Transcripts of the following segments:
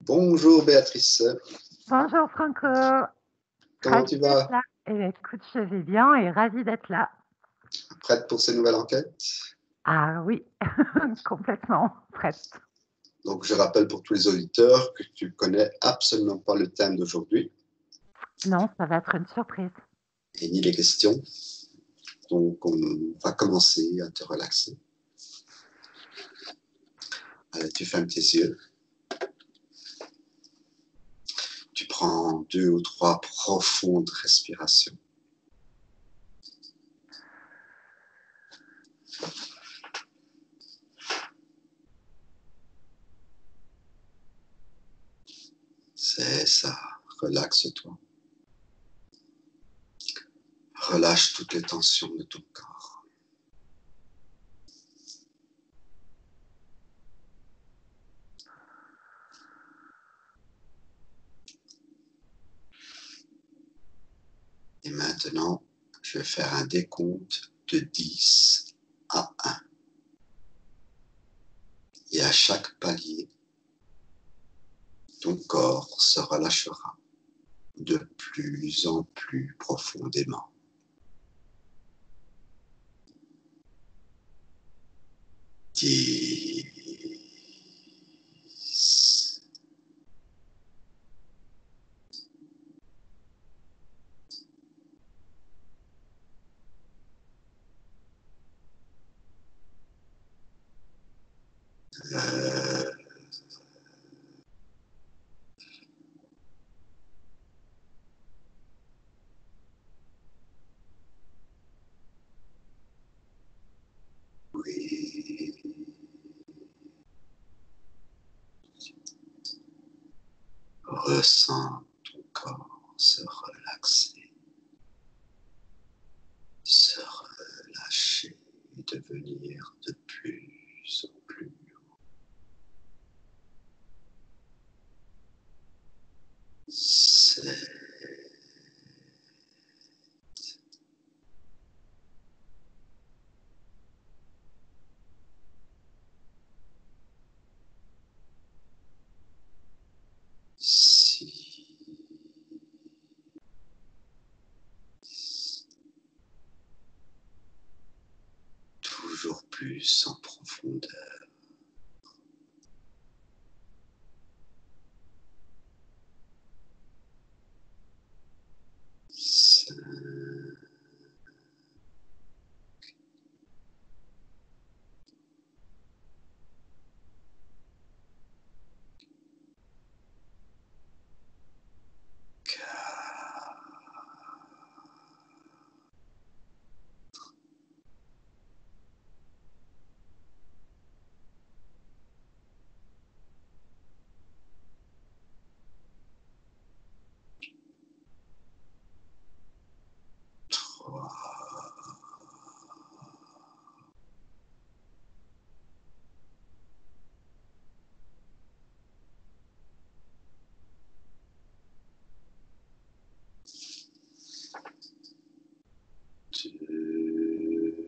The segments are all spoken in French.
Bonjour Béatrice, Bonjour Franco, comment ravie tu d'être vas? là. Eh bien, écoute, je vais bien et ravie d'être là. Prête pour ces nouvelles enquêtes? Ah oui, complètement prête. Donc je rappelle pour tous les auditeurs que tu connais absolument pas le thème d'aujourd'hui Non, ça va être une surprise. et ni les questions. Donc on va commencer à te relaxer. Allez, tu fermes tes yeux. Tu prends 2 ou 3 profondes respirations. C'est ça, relaxe-toi. Relâche toutes les tensions de ton corps. Et maintenant, je vais faire un décompte de 10 à 1. Et à chaque palier, ton corps se relâchera de plus en plus profondément. 10, 9, oui. Ressens ton corps se relaxer, se relâcher et devenir de plus en plus haut. C'est si toujours plus en profondeur. 5, 4, 3, 2,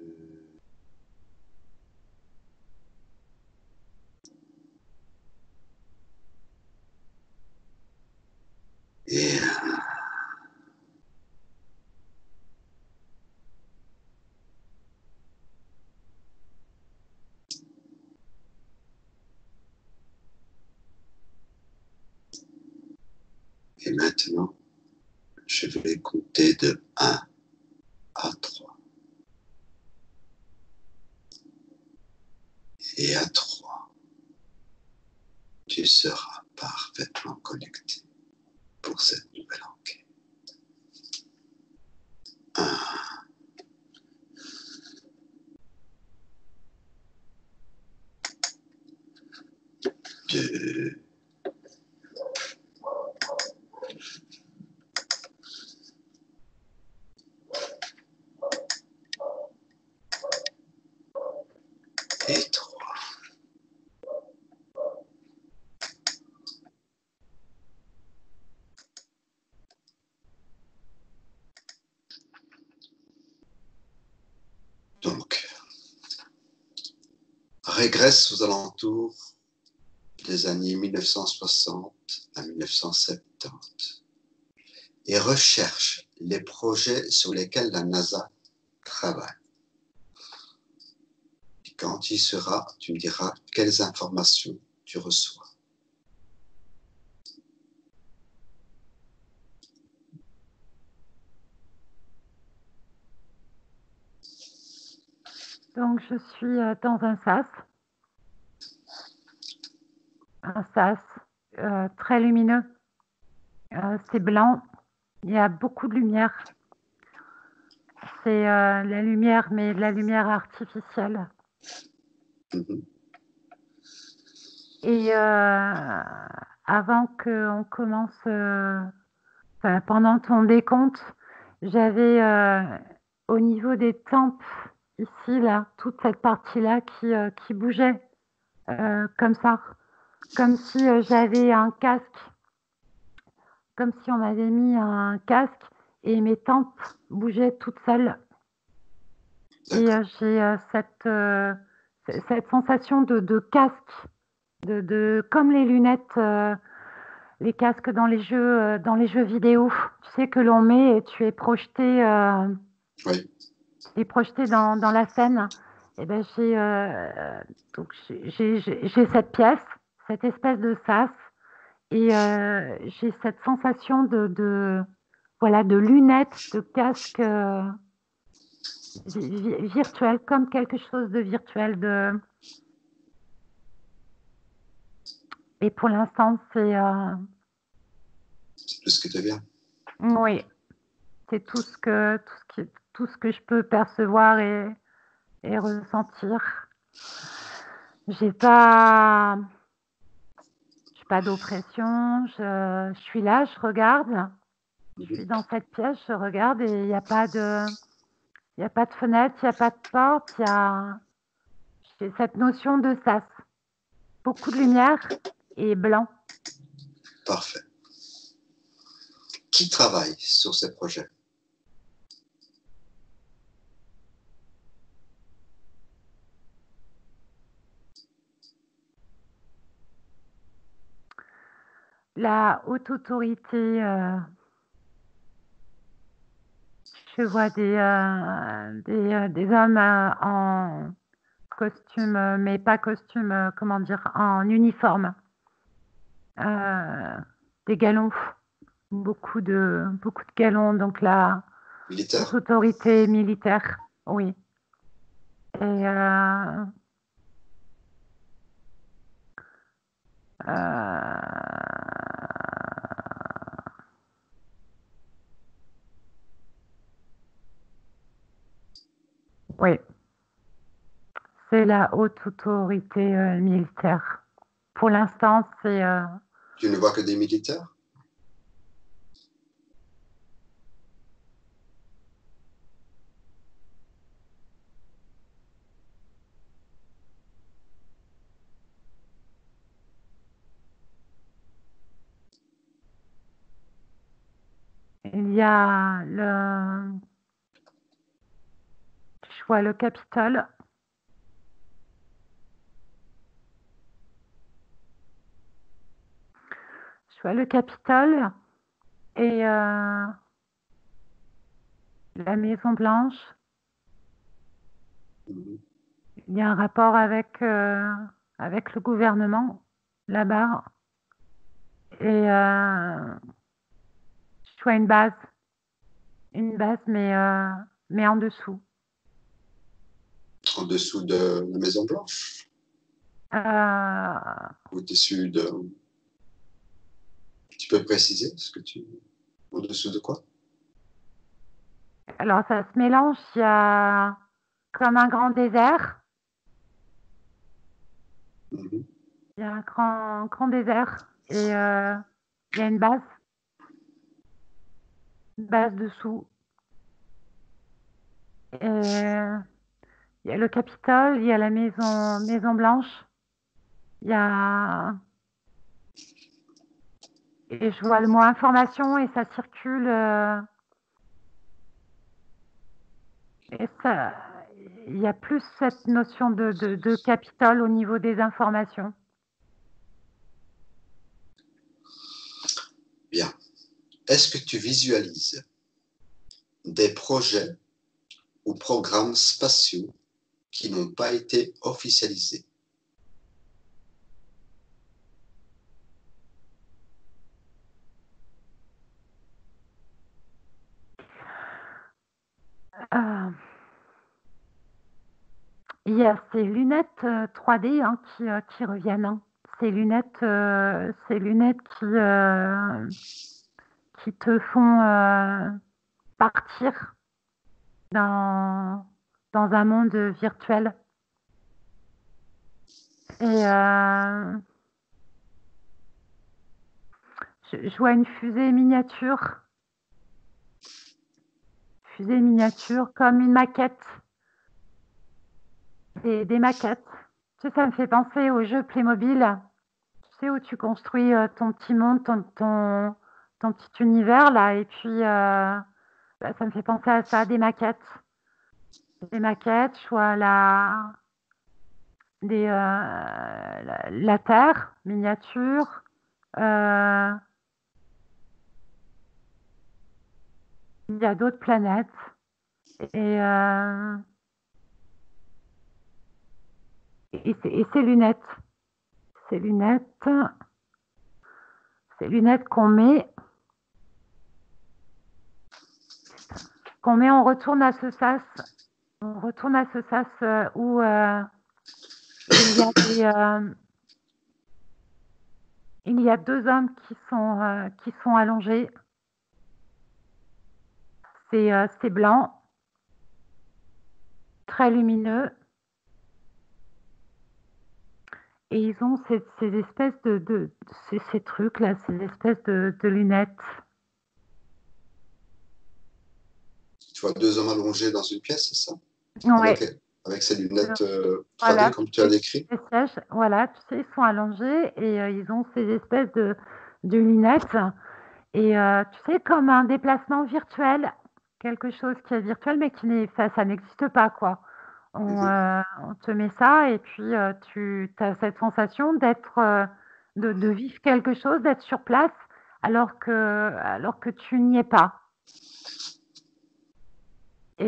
et 1. Et maintenant, je vais compter de 1 à 3. Et à 3, tu seras parfaitement connecté pour cette nouvelle enquête. 1, 2, et 3. Donc, régresse aux alentours des années 1960 à 1970 et recherche les projets sur lesquels la NASA travaille. Et quand il sera, tu me diras quelles informations tu reçois. Donc, je suis dans un sas très lumineux. C'est blanc, il y a beaucoup de lumière. C'est la lumière, mais de la lumière artificielle. Mhm. Et avant qu'on commence, pendant ton décompte, j'avais au niveau des tempes, ici, là, toute cette partie-là qui bougeait comme ça, comme si j'avais un casque, comme si on m'avait mis un casque et mes tempes bougeaient toutes seules. Et j'ai cette sensation de casque, comme les lunettes, les casques dans les jeux vidéo, tu sais, que l'on met et tu es projeté, Oui. dans la scène. Et ben donc j'ai cette pièce, cette espèce de sas, et j'ai cette sensation voilà, de lunettes, de casque virtuel, comme quelque chose de virtuel. Et pour l'instant, C'est tout ce que tu viens. oui, c'est tout ce que je peux percevoir et ressentir. J'ai pas d'oppression. Je suis là, je regarde. Je suis dans cette pièce, je regarde, et il n'y a pas de fenêtre, il n'y a pas de porte. J'ai cette notion de sas. Beaucoup de lumière et blanc. Parfait. Qui travaille sur ces projets? La haute autorité, je vois des hommes en costume, mais pas costume, comment dire, en uniforme. Des galons, beaucoup de galons, donc la Militaire? haute autorité militaire, oui. Et oui, c'est la haute autorité militaire. Pour l'instant, c'est Tu ne vois que des militaires? il y a je vois le Capitole. Je vois le Capitole et la Maison Blanche. Mhm. Il y a un rapport avec le gouvernement là-bas. Et je vois une base, mais en dessous. En dessous de la Maison Blanche? Euh, Au-dessus de... Tu peux préciser ce que tu... Au-dessous de quoi? alors ça se mélange, il y a comme un grand désert. Mhm. Il y a un grand désert et il y a une base dessous. Et il y a le Capitole, il y a la Maison Blanche. Il y a Et je vois le mot information et ça circule. Et ça, il y a plus cette notion de Capitole au niveau des informations. Bien. Est-ce que tu visualises des projets ou programmes spatiaux qui n'ont pas été officialisés? Euh, Il y a ces lunettes 3D hein, qui reviennent. Hein. Ces lunettes qui te font partir dans, dans un monde virtuel. Et je vois une fusée miniature comme une maquette. Des maquettes. Tu sais, ça me fait penser aux jeux Playmobil. Tu sais, où tu construis ton petit monde, ton petit univers, là. Et puis, bah, ça me fait penser à ça, des maquettes. Des maquettes, je vois la Terre miniature. Euh, il y a d'autres planètes. Et, euh, et ces lunettes. Ces lunettes. Ces lunettes qu'on met, on retourne à ce sas. On retourne à ce sas où il y a deux hommes qui sont allongés. C'est blanc, très lumineux. Et ils ont ces espèces ces trucs-là, ces espèces de lunettes. Tu vois deux hommes allongés dans une pièce, c'est ça? Ouais. Avec ces lunettes 3D, Voilà, comme tu as décrit? les sièges, voilà, tu sais, ils sont allongés et ils ont ces espèces de lunettes. Et tu sais, comme un déplacement virtuel, quelque chose qui est virtuel, mais ça n'existe pas, quoi. On te met ça et puis tu as cette sensation de vivre quelque chose, d'être sur place, alors que tu n'y es pas. Et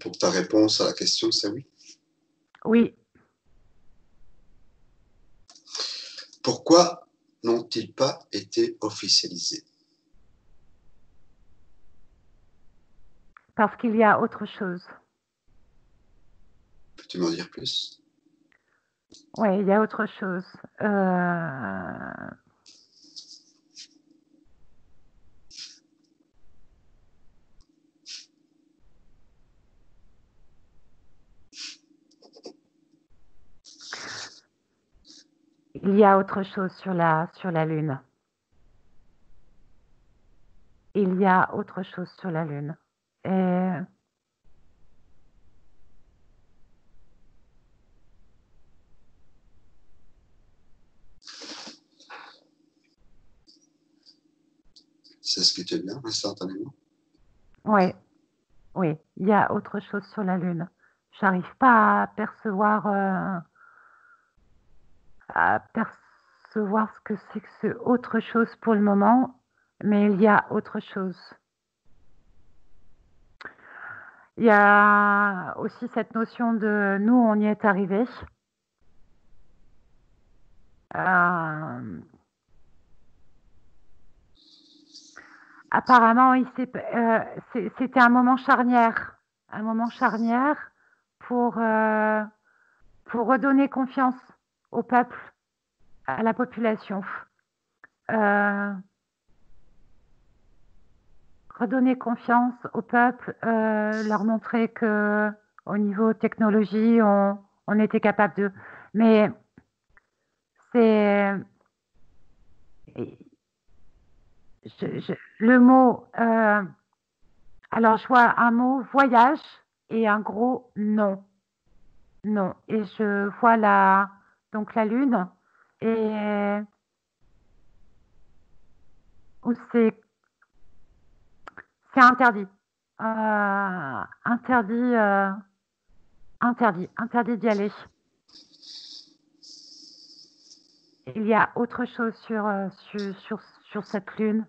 Donc ta réponse à la question, c'est oui. oui, Pourquoi n'ont-ils pas été officialisés? parce qu'il y a autre chose. Peux-tu m'en dire plus? Oui, il y a autre chose. Il y a autre chose sur la Lune. Il y a autre chose sur la Lune. Et C'est ce qui te vient instantanément? oui, oui, il y a autre chose sur la Lune. J'arrive pas à percevoir ce que c'est que ce autre chose pour le moment, mais il y a autre chose. Il y a aussi cette notion de nous, on y est arrivé. Apparemment, c'était un moment charnière pour, euh, pour redonner confiance au peuple, à la population. Euh, Redonner confiance au peuple, leur montrer que au niveau technologie, on était capable de. Mais c'est le mot. Alors, je vois un mot voyage et un gros non. Non. Et je vois donc la Lune et où c'est interdit. Interdit, interdit, d'y aller. il y a autre chose sur cette lune.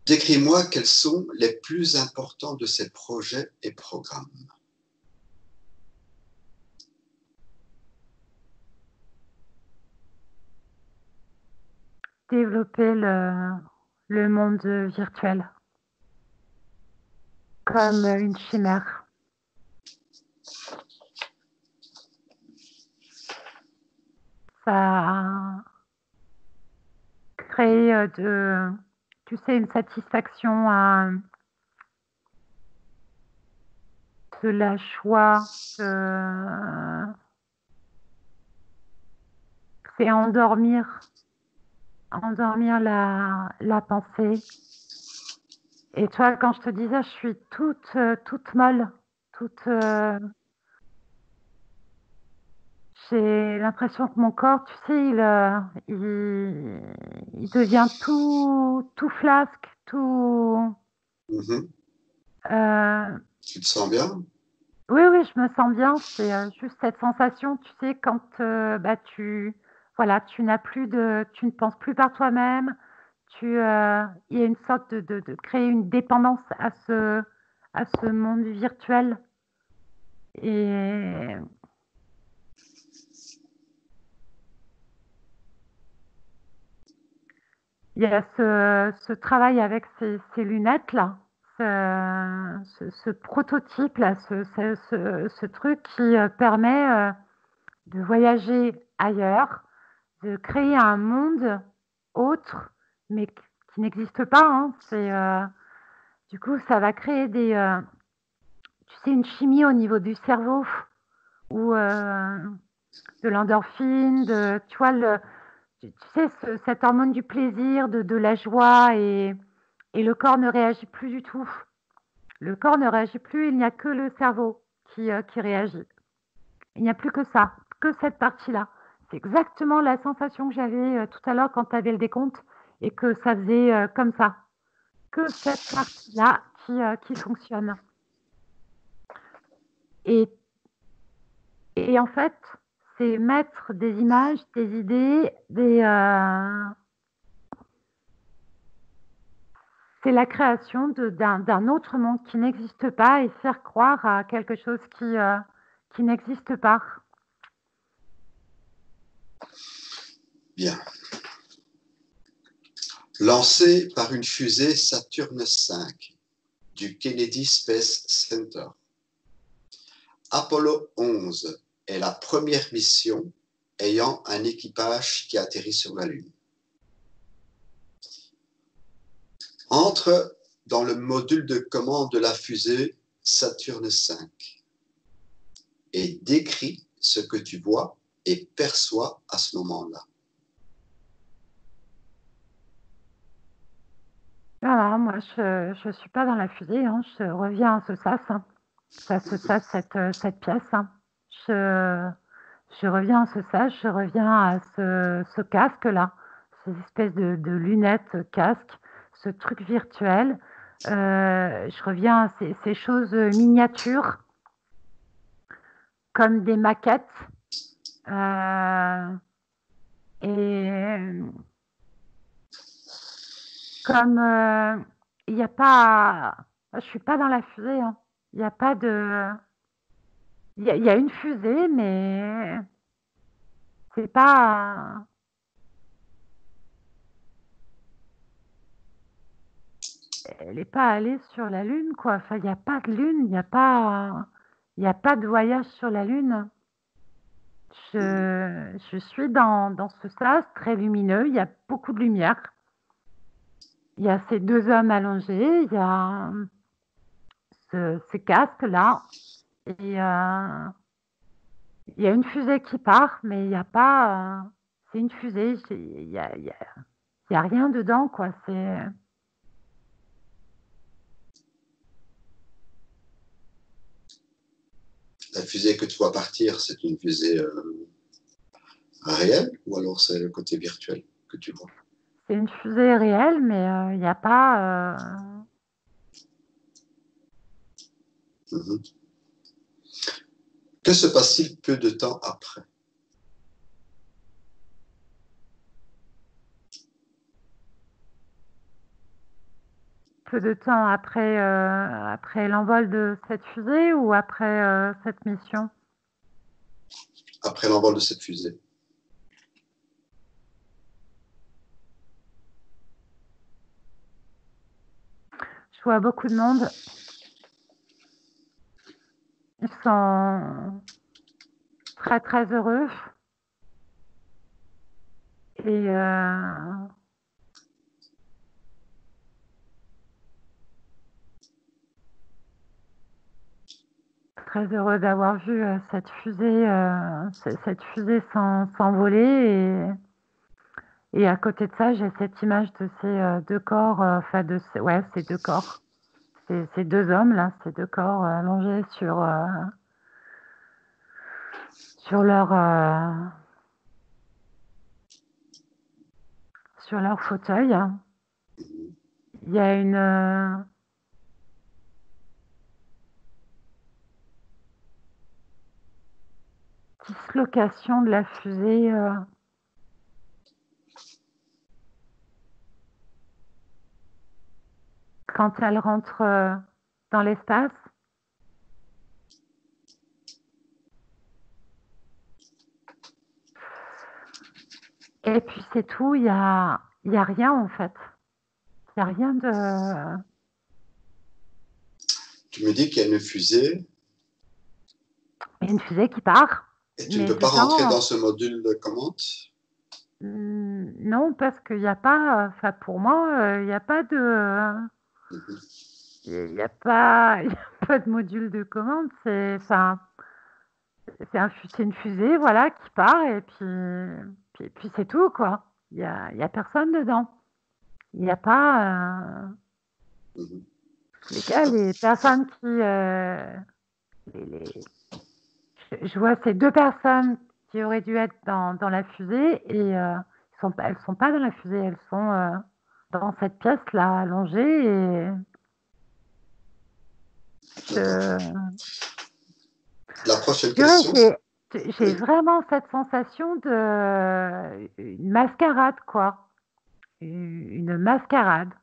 Décris-moi quels sont les plus importants de ces projets et programmes. Développer le monde virtuel comme une chimère. Ça crée tu sais, une satisfaction de la joie, c'est endormir la pensée. Et toi, quand je te disais, je suis toute molle, j'ai l'impression que mon corps, tu sais, il devient tout flasque, tout. Tu te sens bien? Oui, je me sens bien. C'est juste cette sensation, tu sais, quand bah, voilà, tu ne penses plus par toi-même. Il y a une sorte de créer une dépendance à ce monde virtuel. Et il y a ce travail avec ces lunettes-là, ce prototype-là, ce truc qui permet de voyager ailleurs, de créer un monde autre, mais qui n'existe pas. Hein. Du coup, ça va créer tu sais, une chimie au niveau du cerveau ou de l'endorphine, tu vois, tu sais, cette hormone du plaisir, de la joie, et le corps ne réagit plus du tout. Le corps ne réagit plus, il n'y a que le cerveau qui réagit. Il n'y a plus que ça, que cette partie-là. C'est exactement la sensation que j'avais tout à l'heure quand tu avais le décompte et que ça faisait comme ça. Que cette partie-là qui fonctionne. Et en fait, c'est mettre des images, des idées, c'est la création d'un autre monde qui n'existe pas et faire croire à quelque chose qui n'existe pas. Bien. Lancé par une fusée Saturne V du Kennedy Space Center, Apollo 11 est la première mission ayant un équipage qui atterrit sur la Lune. Entre dans le module de commande de la fusée Saturne V et décris ce que tu vois et perçois à ce moment-là. Voilà, moi je suis pas dans la fusée, hein, je reviens à ce sas, hein. Ça se sas cette pièce, hein. Je reviens à ce sas, je reviens à ce casque-là, ces espèces de lunettes casque, ce truc virtuel. Je reviens à ces choses miniatures, comme des maquettes. Et comme il n'y a pas, je suis pas dans la fusée, hein. Il n'y a pas de, il y a une fusée, mais c'est pas, elle n'est pas allée sur la Lune, quoi. Enfin, il n'y a pas de Lune, il y a pas de voyage sur la Lune. Je suis dans ce sas très lumineux, il y a beaucoup de lumière. Il y a ces deux hommes allongés, il y a ces casques-là, et il y a une fusée qui part, mais il n'y a pas. C'est une fusée, il y a rien dedans, quoi. La fusée que tu vois partir, c'est une fusée réelle ou alors c'est le côté virtuel que tu vois? c'est une fusée réelle, mais il n'y a pas. Mhm. Que se passe-t-il peu de temps après? Peu de temps après l'envol de cette fusée ou après cette mission? Après l'envol de cette fusée. Je vois beaucoup de monde. Ils sont très très heureux. Et très heureux d'avoir vu cette fusée s'envoler. Et à côté de ça, j'ai cette image de ces deux corps, ces deux corps, ces deux hommes là, ces deux corps allongés sur leur fauteuil. Il y a une dislocation de la fusée quand elle rentre dans l'espace. Et puis c'est tout, il y a rien en fait. Il n'y a rien de... Tu me dis qu'il y a une fusée Il y a une fusée qui part, et tu ne mais peux pas rentrer dedans, dans ce module de commande? non, parce qu'il n'y a pas, enfin pour moi, il n'y a pas de... Mhm. Il n'y a pas, il y a pas de module de commande, c'est une fusée, voilà, qui part et puis c'est tout, quoi. Il y a personne dedans. Il n'y a pas... Mhm. les cas, les personnes qui... les- je vois ces deux personnes qui auraient dû être dans la fusée et elles sont pas dans la fusée, elles sont dans cette pièce-là, allongées. Et D'accord. La prochaine je dirais, question? j'ai Oui. vraiment cette sensation de une mascarade, quoi. Une mascarade.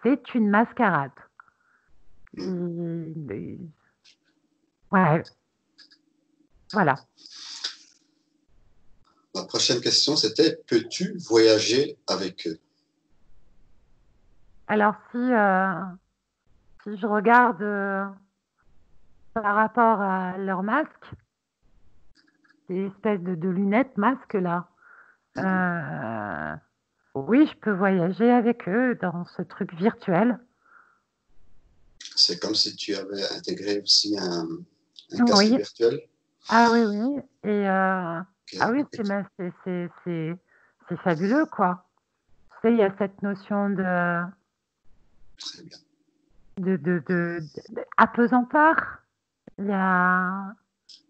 C'est une mascarade. Mhm. Ouais, voilà. La prochaine question, c'était, peux-tu voyager avec eux? Alors si je regarde par rapport à leur masque, ces espèces de lunettes masques là, Mhm. euh, oui, je peux voyager avec eux dans ce truc virtuel. C'est comme si tu avais intégré aussi un casque Oui, virtuel. ah oui, oui. Et ah oui, Ok. c'est fabuleux, quoi. Tu sais, il y a cette notion Très bien. de apesanteur. Il y a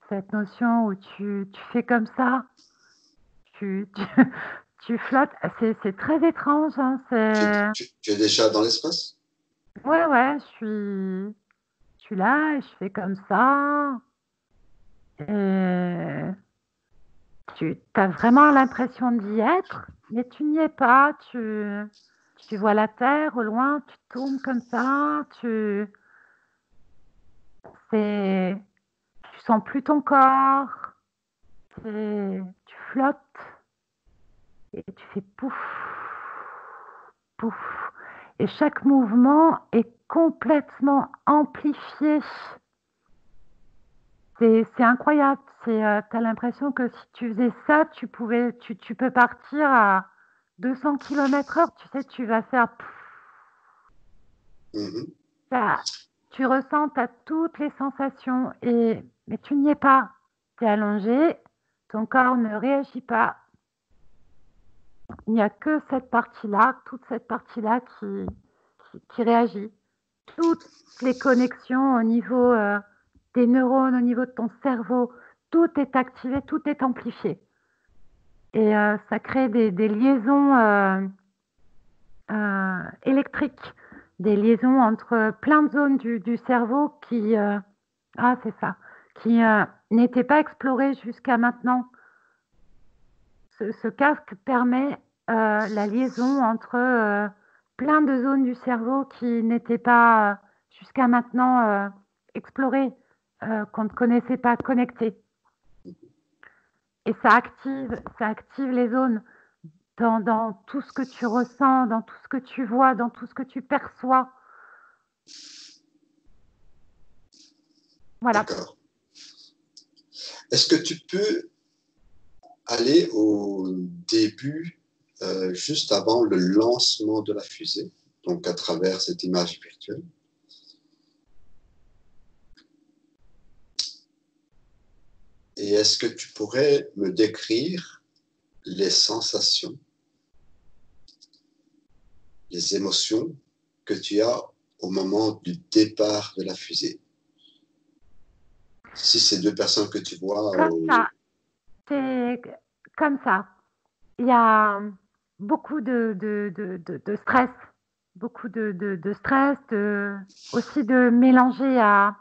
cette notion où tu fais comme ça, tu, tu, tu flottes. C'est très étrange, hein, Tu es déjà dans l'espace? Ouais, ouais, je suis là et je fais comme ça. Et tu as vraiment l'impression d'y être, mais tu n'y es pas. Tu vois la terre au loin, tu tournes comme ça, c'est, tu sens plus ton corps, tu flottes et tu fais pouf, pouf. Et chaque mouvement est complètement amplifié. C'est incroyable. T'as l'impression que si tu faisais ça, tu peux partir à 200 km/h. Tu sais, tu vas faire. Mhm. Tu ressens, t'as toutes les sensations, mais tu n'y es pas. Tu es allongé, ton corps ne réagit pas. Il n'y a que cette partie-là, toute cette partie-là qui réagit. Toutes les connexions au niveau des neurones, au niveau de ton cerveau, tout est activé, tout est amplifié. et ça crée des liaisons électriques, des liaisons entre plein de zones du cerveau qui, c'est ça, qui n'étaient pas explorées jusqu'à maintenant. Ce casque permet la liaison entre plein de zones du cerveau qui n'étaient pas jusqu'à maintenant explorées, qu'on ne connaissait pas, connectées. Et ça active les zones dans tout ce que tu ressens, dans tout ce que tu vois, dans tout ce que tu perçois. Voilà. D'accord. Est-ce que tu peux aller au début, juste avant le lancement de la fusée, donc à travers cette image virtuelle? Et est-ce que tu pourrais me décrire les sensations, les émotions que tu as au moment du départ de la fusée? Si c'est deux personnes que tu vois... Comme ça. C'est comme ça. Il y a beaucoup de stress, beaucoup de stress, aussi de mélanger à,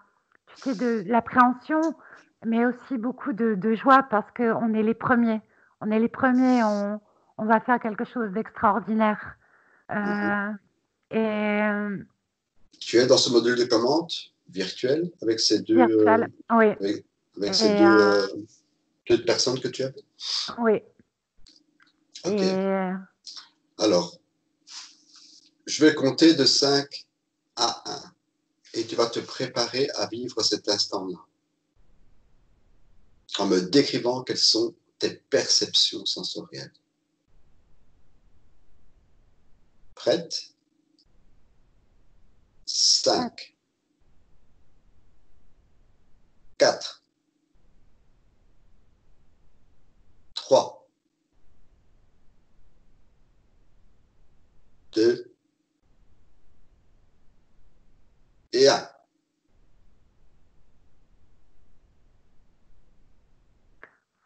tu sais, de l'appréhension, mais aussi beaucoup de joie parce qu'on est les premiers. On est les premiers, on va faire quelque chose d'extraordinaire. Et Tu es dans ce module de commande virtuel avec ces virtuel, oui. avec ces deux personnes que tu as? Oui. Ok. Et Alors, je vais compter de 5 à 1 et tu vas te préparer à vivre cet instant-là en me décrivant quelles sont tes perceptions sensorielles. Prête? 5, 4, 3, 2 et 1.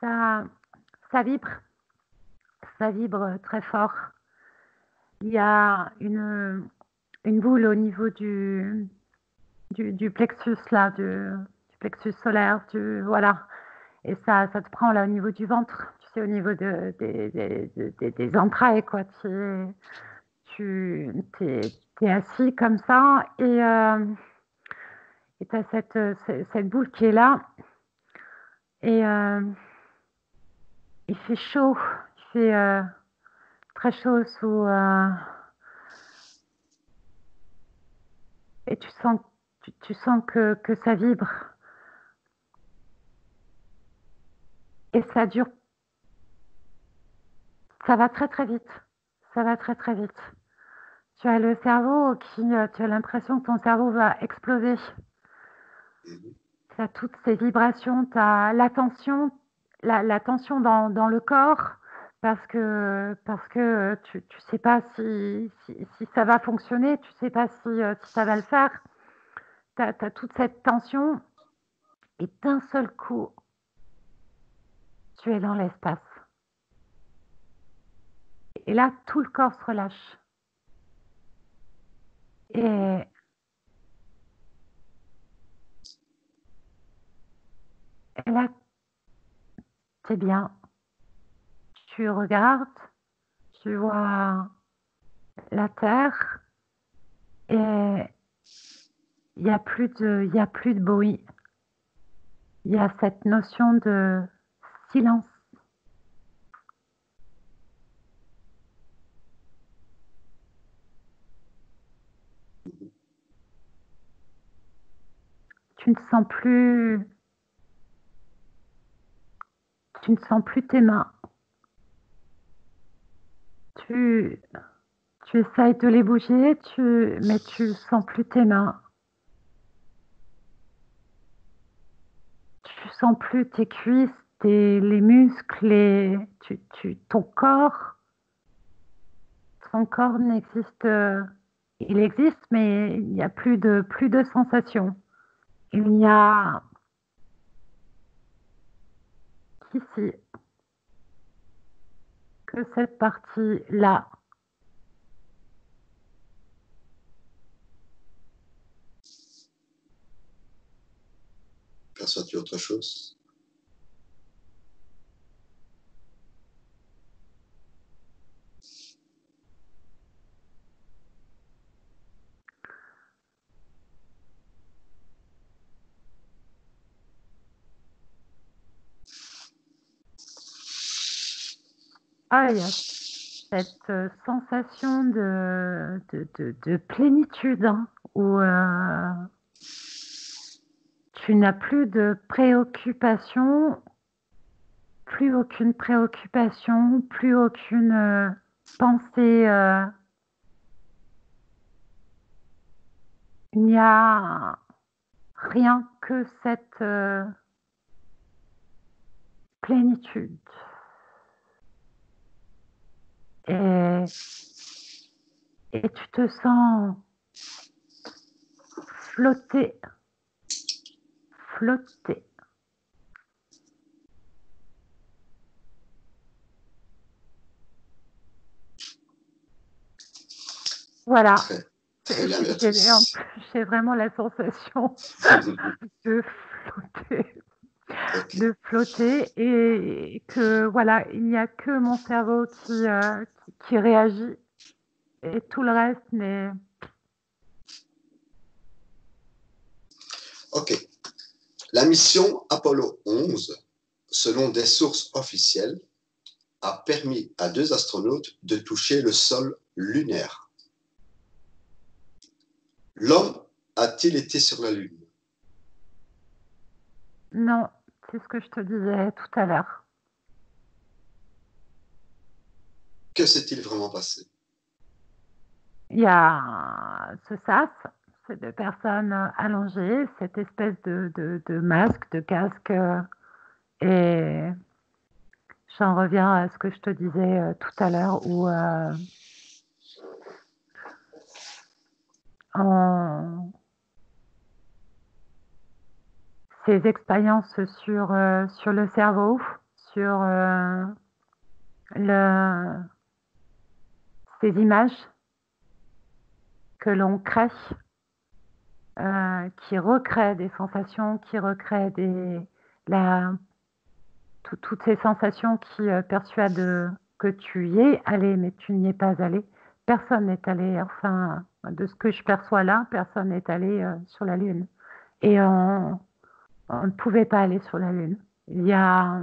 ça vibre. Ça vibre très fort. Il y a une boule au niveau du plexus, là, du plexus solaire, voilà. Et ça te prend là au niveau du ventre, tu sais, au niveau des entrailles, quoi. T'es assis comme ça et tu as cette boule qui est là. Et il fait chaud, il fait très chaud et tu sens que ça vibre. Et ça dure, ça va très très vite. Ça va très très vite. Tu as le cerveau tu as l'impression que ton cerveau va exploser. Tu as toutes ces vibrations, tu as la tension, la tension dans le corps parce que tu sais pas si ça va fonctionner, tu sais pas si ça va le faire. Tu as toute cette tension et d'un seul coup, tu es dans l'espace. Et là, tout le corps se relâche. Et là, c'est bien. Tu regardes, tu vois la terre et il n'y a plus de bruit. Il y a cette notion de silence. Tu ne sens plus, tu ne sens plus tes mains. Tu, tu essayes de les bouger, mais tu sens plus tes mains. Tu sens plus tes cuisses, les muscles, ton corps. Ton corps n'existe, il existe, mais il n'y a plus de sensations. Il n'y a qu'ici. que cette partie-là. Perçois-tu autre chose? Ah, il y a cette sensation de plénitude, hein, où tu n'as plus de préoccupation, plus aucune préoccupation, plus aucune pensée. Il n'y a rien que cette plénitude. Et tu te sens flotter, flotter. Voilà. Très, très bien, En Béatrice. plus, j'ai vraiment la sensation de flotter, Ok. de flotter, et que voilà, il n'y a que mon cerveau qui réagit, et tout le reste n'est. Ok. La mission Apollo 11, selon des sources officielles, a permis à 2 astronautes de toucher le sol lunaire. L'homme a-t-il été sur la Lune? Non, c'est ce que je te disais tout à l'heure. Que s'est-il vraiment passé? Il y a ce sas, ces 2 personnes allongées, cette espèce de masque, de casque, et j'en reviens à ce que je te disais tout à l'heure, où ces expériences sur le cerveau, sur ces images que l'on crée, qui recréent des sensations, qui recréent toutes ces sensations qui persuadent que tu y es allé, mais tu n'y es pas allé. Personne n'est allé, enfin, de ce que je perçois là, personne n'est allé sur la Lune. Et on ne pouvait pas aller sur la Lune. Il y a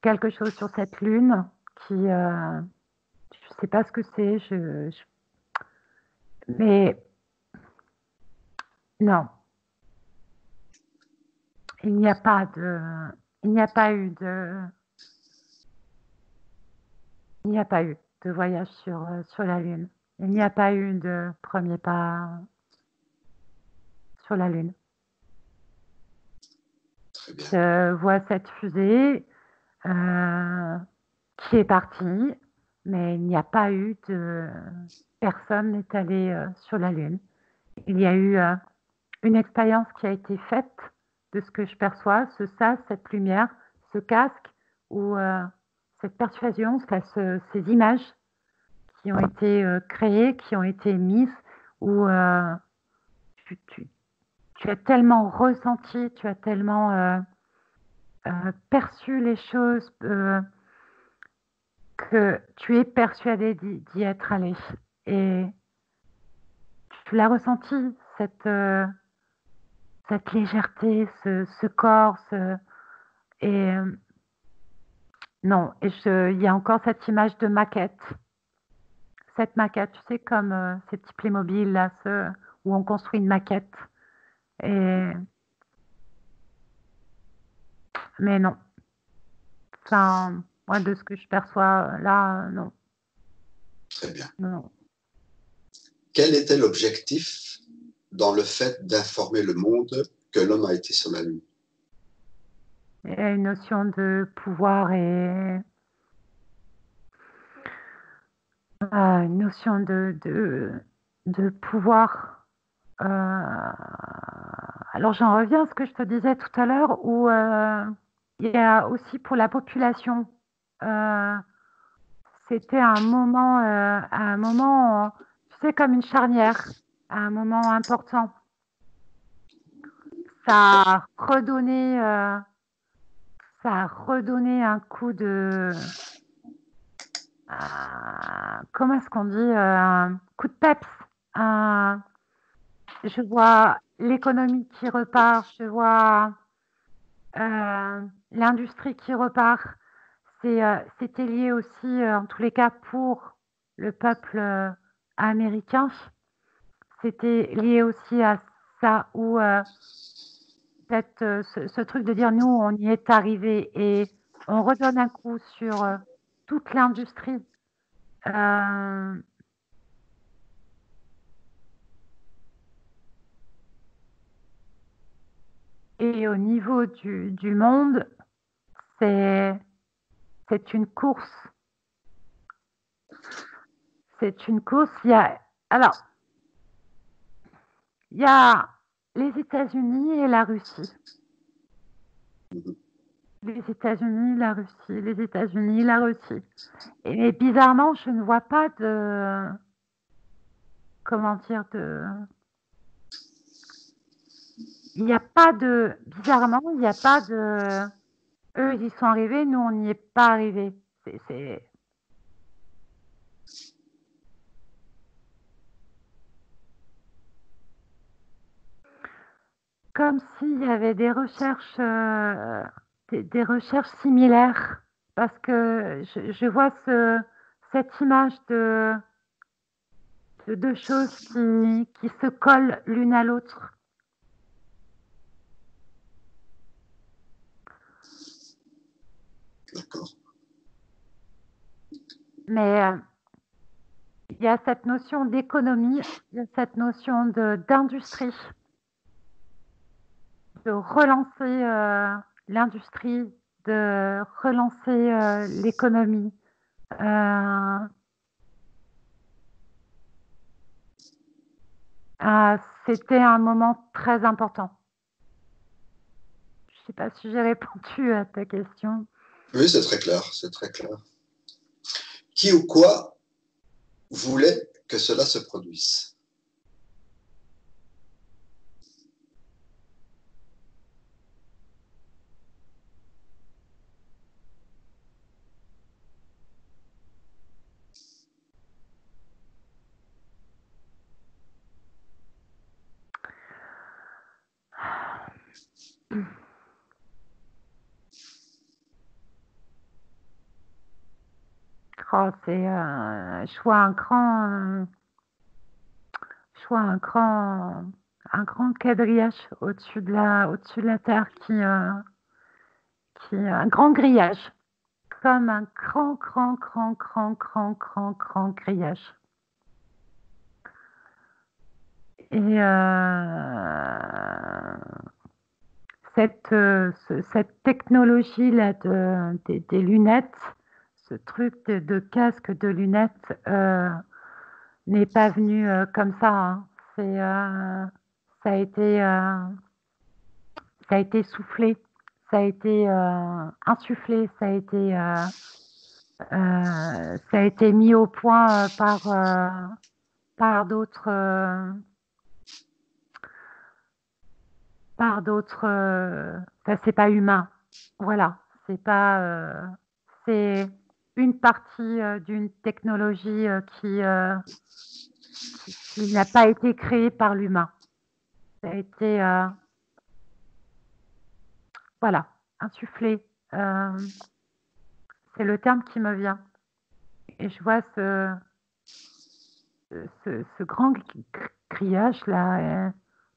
quelque chose sur cette Lune qui, je ne sais pas ce que c'est, mais non, il n'y a pas de, il n'y a pas eu de, il n'y a pas eu de voyage sur la Lune. Il n'y a pas eu de premier pas sur la Lune. Très bien. Je vois cette fusée qui est partie, mais il n'y a pas eu de, personne n'est allé sur la Lune. Il y a eu une expérience qui a été faite de ce que je perçois, ce sas, cette lumière, ce casque, ou cette persuasion, ces images qui ont été créées, qui ont été mises, où tu, tu- tu as tellement ressenti, tu as tellement perçu les choses, que tu es persuadé d'y être allé. Et tu l'as ressenti, cette légèreté, ce corps, et non, et il y a encore cette image de maquette. Cette maquette, tu sais, comme ces petits Playmobil là, où on construit une maquette. Et, mais non, enfin, moi, de ce que je perçois là, non, Très bien. non. Quel était l'objectif dans le fait d'informer le monde que l'homme a été sur la Lune? Il y a une notion de pouvoir et une notion de pouvoir. Alors j'en reviens à ce que je te disais tout à l'heure, où il y a aussi pour la population, euh, c'était un moment, tu sais, comme une charnière, un moment important. Ça a redonné, euh, ça a redonné un coup comment est-ce qu'on dit, un coup de peps. Un- je vois l'économie qui repart, je vois l'industrie qui repart. C'était lié aussi, en tous les cas, pour le peuple américain. C'était lié aussi à ça, où ce truc de dire nous, on y est arrivé et on redonne un coup sur toute l'industrie. Euh, et au niveau du monde, c'est c'est une course. C'est une course. Alors, il y a les États-Unis et la Russie. Les États-Unis, la Russie, les États-Unis, la Russie. Et bizarrement, je ne vois pas de, comment dire, il n'y a pas de, bizarrement, il n'y a pas de, eux, ils y sont arrivés, nous, on n'y est pas arrivés. C'est comme s'il y avait des recherches, des recherches similaires, parce que je vois cette image de deux choses qui se collent l'une à l'autre. D'accord. Mais il y a cette notion d'économie, il y a cette notion d'industrie, de relancer l'industrie, de relancer l'économie. Euh, C'était un moment très important. Je ne sais pas si j'ai répondu à ta question. Oui, c'est très clair, c'est très clair. Qui ou quoi voulait que cela se produise? Oh, je vois un grand quadrillage au-dessus de la Terre un grand grillage, comme un grand, grand, grand, grand, grand, grand, grand grillage. Et cette technologie-là des lunettes, ce truc de casque de lunettes n'est pas venu comme ça, hein. Ça a été, ça a été soufflé, ça a été insufflé, ça a été mis au point par d'autres, enfin, c'est pas humain. Voilà, c'est une partie d'une technologie qui n'a pas été créée par l'humain. Ça a été, voilà, insufflé. Euh, c'est le terme qui me vient. Et je vois ce grand grillage là,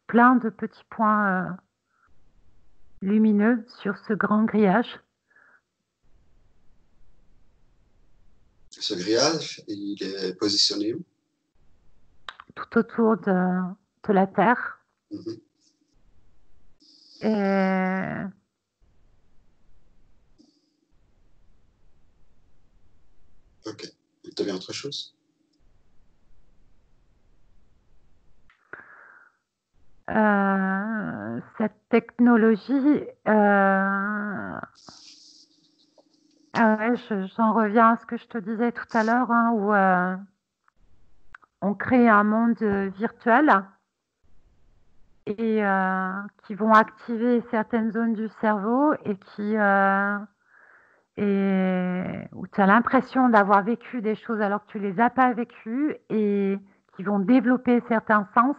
plein de petits points lumineux sur ce grand grillage, Ce grillage, il est positionné où? tout autour de la Terre. Mhm. Et Ok. Tu avais autre chose? cette technologie, Ah ouais, j'en reviens à ce que je te disais tout à l'heure, hein, où on crée un monde virtuel et qui vont activer certaines zones du cerveau et où tu as l'impression d'avoir vécu des choses alors que tu les as pas vécues et qui vont développer certains sens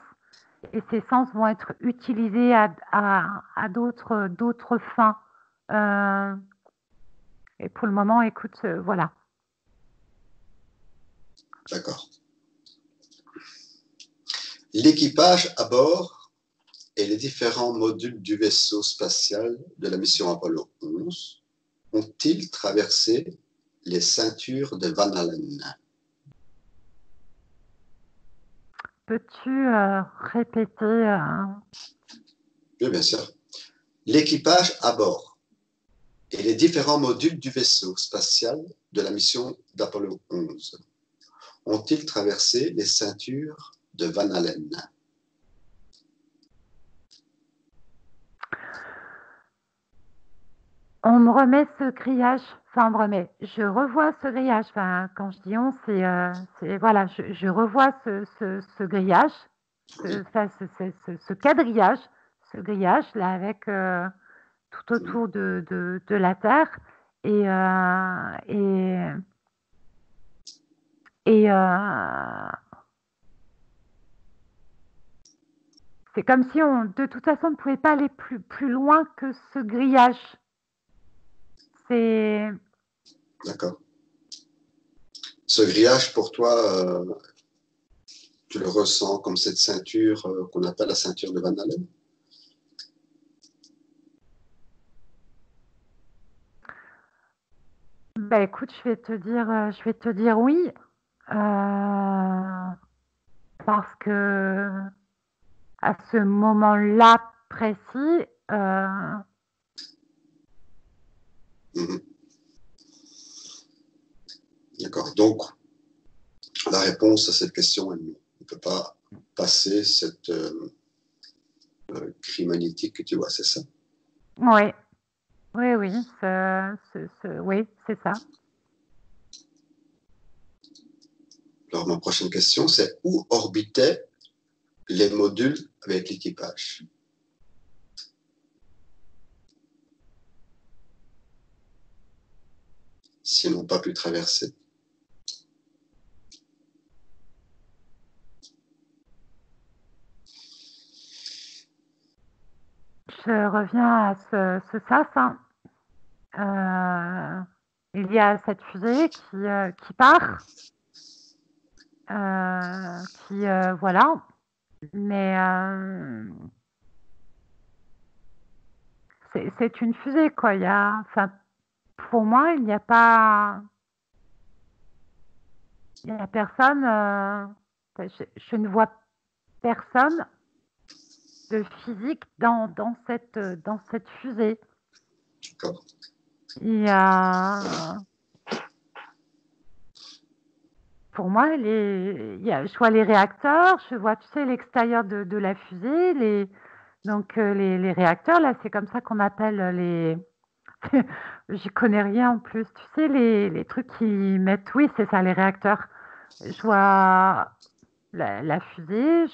et ces sens vont être utilisés à d'autres fins. Euh, et pour le moment, écoute, voilà. D'accord. L'équipage à bord et les différents modules du vaisseau spatial de la mission Apollo 11 ont-ils traversé les ceintures de Van Allen? Peux-tu répéter Oui, bien sûr. L'équipage à bord et les différents modules du vaisseau spatial de la mission d'Apollo 11 ont-ils traversé les ceintures de Van Allen? On me remet ce grillage, enfin on me remet, je revois ce grillage, enfin quand je dis on, voilà, je revois ce grillage, Oui. ce quadrillage, ce grillage là avec tout Mhm. autour de la Terre et, et c'est comme si on, de toute façon, ne pouvait pas aller plus loin que ce grillage. C'est D'accord. Ce grillage, pour toi, tu le ressens comme cette ceinture qu'on appelle la ceinture de Van Allen? Bah écoute, je vais te dire oui, parce que à ce moment-là précis, Mhm. D'accord. Donc, la réponse à cette question, elle ne peut pas passer cette cri magnétique que tu vois, c'est ça? oui, oui, oui, c'est ça. Alors, ma prochaine question, c'est où orbitaient les modules avec l'équipage? S'ils n'ont pas pu traverser. Je reviens à ce sas, hein. Il y a cette fusée qui part, voilà, mais c'est une fusée, quoi. Enfin, pour moi, il y a personne. Je ne vois personne de physique dans cette fusée. D'accord. Il y a, pour moi, je vois les réacteurs, je vois, tu sais, l'extérieur de la fusée, donc les réacteurs, là, c'est comme ça qu'on appelle les. J'y connais rien en plus. Tu sais, les trucs qui mettent. Oui, c'est ça, les réacteurs. Je vois la fusée,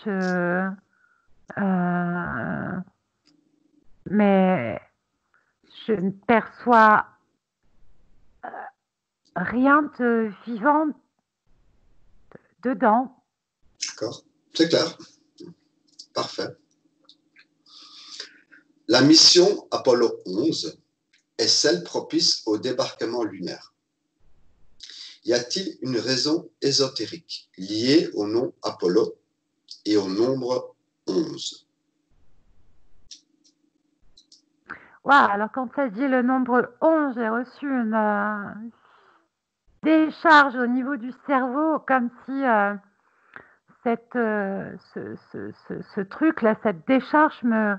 mais je ne perçois rien de vivant dedans. D'accord. C'est clair. Parfait. La mission Apollo 11 est celle propice au débarquement lunaire. Y a-t-il une raison ésotérique liée au nom Apollo et au nombre 11? Ouais, alors quand tu as dit le nombre 11, j'ai reçu une décharge au niveau du cerveau, comme si ce truc-là, cette décharge me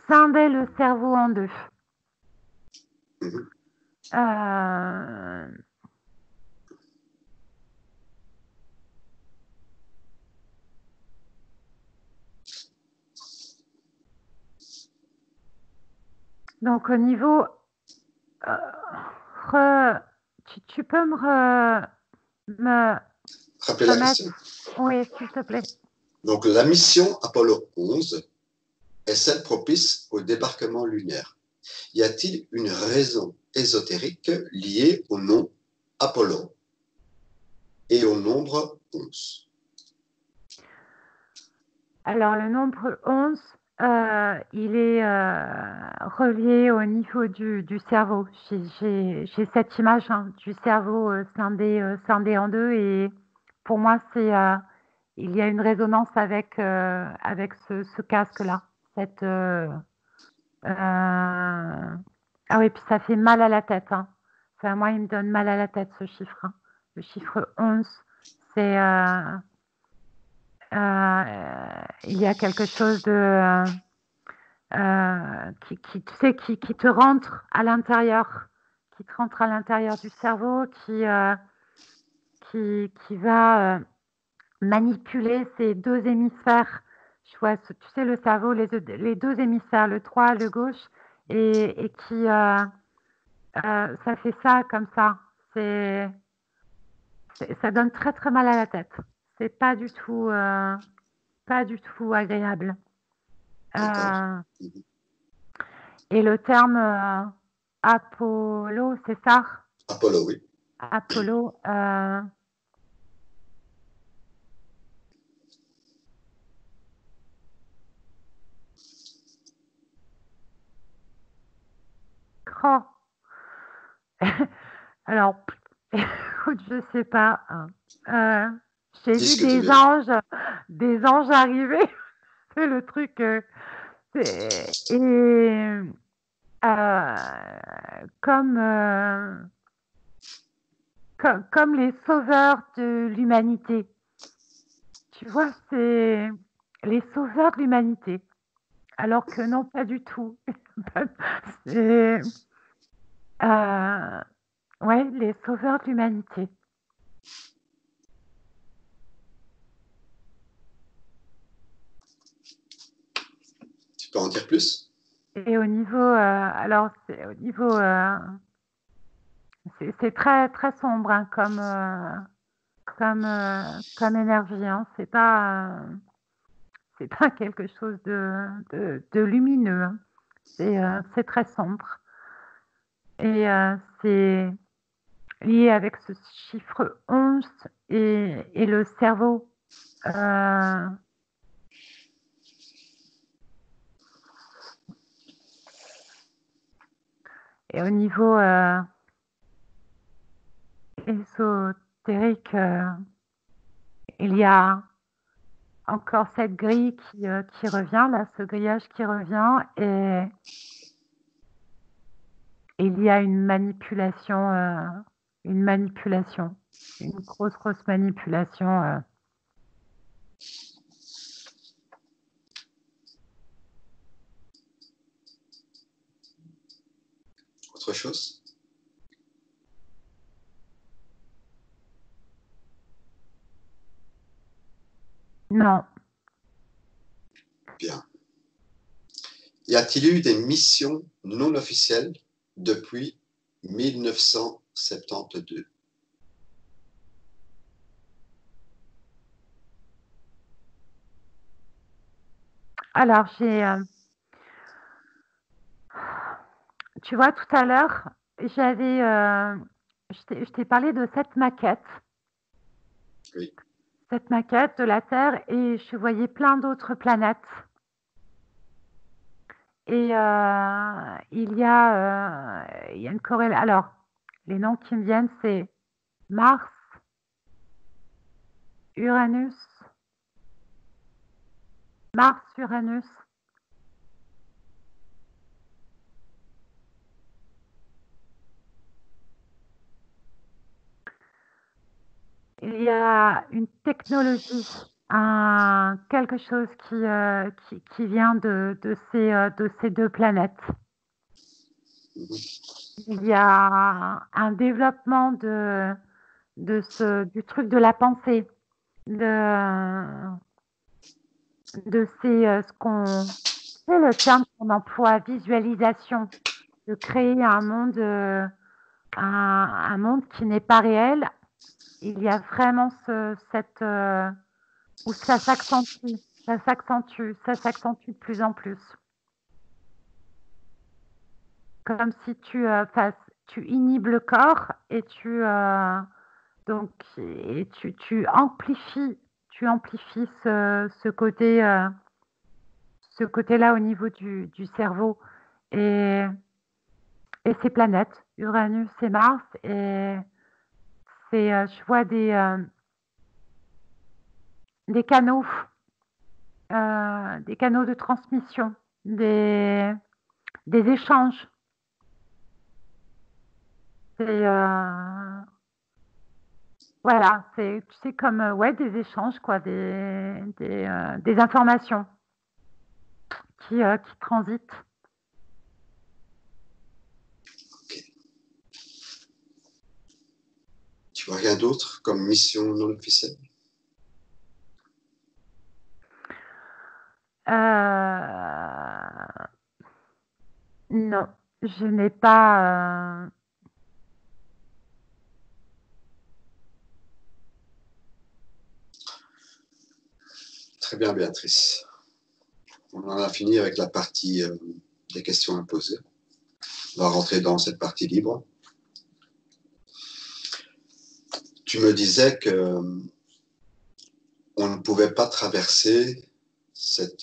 scindait le cerveau en deux. Mhm. Euh, donc au niveau tu peux me Rappelez la remettre? question. Oui, s'il te plaît. Donc, la mission Apollo 11 est celle propice au débarquement lunaire. Y a-t-il une raison ésotérique liée au nom Apollo et au nombre 11? Alors, le nombre 11, il est relié au niveau du cerveau. J'ai cette image du cerveau scindé en deux et pour moi, il y a une résonance avec ce casque-là. Ah oui, puis ça fait mal à la tête. Enfin, moi, il me donne mal à la tête, ce chiffre. Le chiffre 11, c'est... il y a quelque chose tu sais, qui te rentre à l'intérieur, qui te rentre à l'intérieur du cerveau, qui va manipuler ces deux hémisphères. Je vois, tu sais, le cerveau, les deux hémisphères, le droit, le gauche, et ça fait ça comme ça. Ça donne très très mal à la tête. C'est pas du tout agréable. Euh, et le terme Apollo, c'est ça? Apollo, oui. Apollo. Oh. Alors, écoute, je sais pas. J'ai Dis vu ce que tu veux. des anges arriver. C'est le truc. Et comme, comme les sauveurs de l'humanité. Tu vois, c'est les sauveurs de l'humanité. Alors que non, pas du tout. C'est, ouais, les sauveurs de l'humanité. Tu peux en dire plus? Et au niveau, alors c'est au niveau, c'est très très sombre comme énergie. C'est pas quelque chose de lumineux. C'est très sombre. Et c'est lié avec ce chiffre 11 et le cerveau. Euh, et au niveau ésotérique, il y a encore cette grille qui revient, là, ce grillage qui revient, et il y a une manipulation, une grosse, grosse manipulation. Autre chose? Non, Bien. Y a-t-il eu des missions non officielles depuis 1972? alors tu vois, tout à l'heure, je t'ai parlé de Oui. cette maquette de la Terre, et je voyais plein d'autres planètes. Et il y a une corrélation. Alors, les noms qui me viennent, c'est Mars, Uranus, Mars, Uranus. Il y a une technologie, quelque chose qui vient de ces deux planètes. Il y a un développement du truc de la pensée, de, c'est le terme qu'on emploie, visualisation, de créer un monde un monde qui n'est pas réel, il y a vraiment où ça s'accentue, ça s'accentue de plus en plus. Comme si tu inhibes le corps et tu amplifies ce côté-là au niveau du cerveau. Et, et ces planètes, Uranus et Mars, et je vois des canaux de transmission, des échanges. Voilà, tu sais, comme ouais, des échanges, quoi, des informations qui transitent. Ok. Tu vois rien d'autre comme mission non officielle? Non, je n'ai pas. Très bien, Béatrice. On en a fini avec la partie des questions à poser. On va rentrer dans cette partie libre. Tu me disais que on ne pouvait pas traverser ce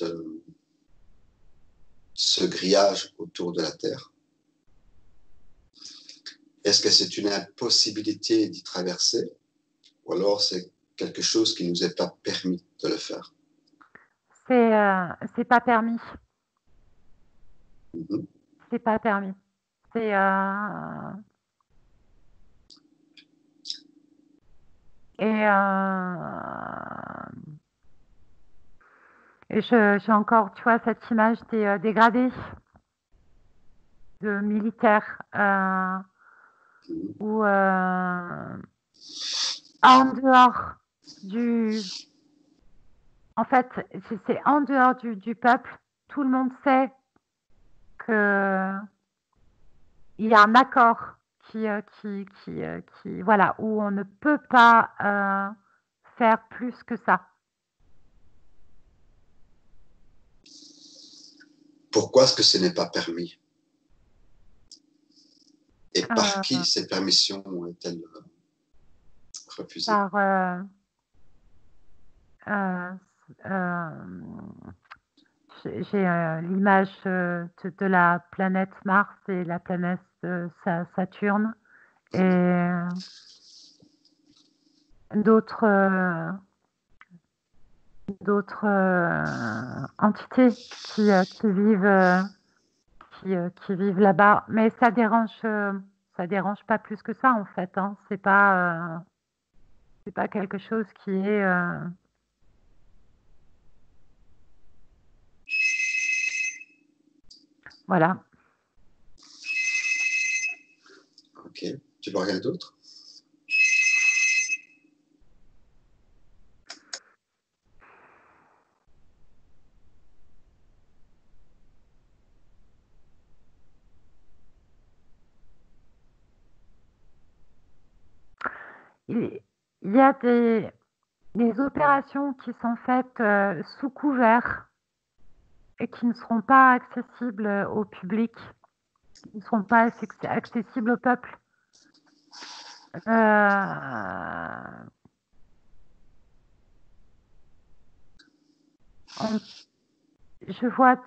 grillage autour de la Terre. Est-ce que c'est une impossibilité d'y traverser ou alors c'est quelque chose qui ne nous est pas permis de le faire? C'est pas permis. Mhm. C'est pas permis. C'est et j'ai encore, tu vois, cette image des gradés de militaires où en dehors du, en fait, c'est en dehors du peuple. Tout le monde sait que il y a un accord voilà, où on ne peut pas faire plus que ça. Pourquoi est-ce que ce n'est pas permis? Et par Euh, qui ces permissions ont-elles refusées? par euh, euh, j'ai l'image de la planète Mars et la planète Saturne et d'autres entités qui vivent là-bas. Mais ça dérange pas plus que ça en fait. Hein. C'est pas quelque chose qui est voilà. Ok. Tu vois rien d'autre? Il, il y a des opérations qui sont faites sous couvert et qui ne seront pas accessibles au public, qui ne seront pas accessibles au peuple. Je vois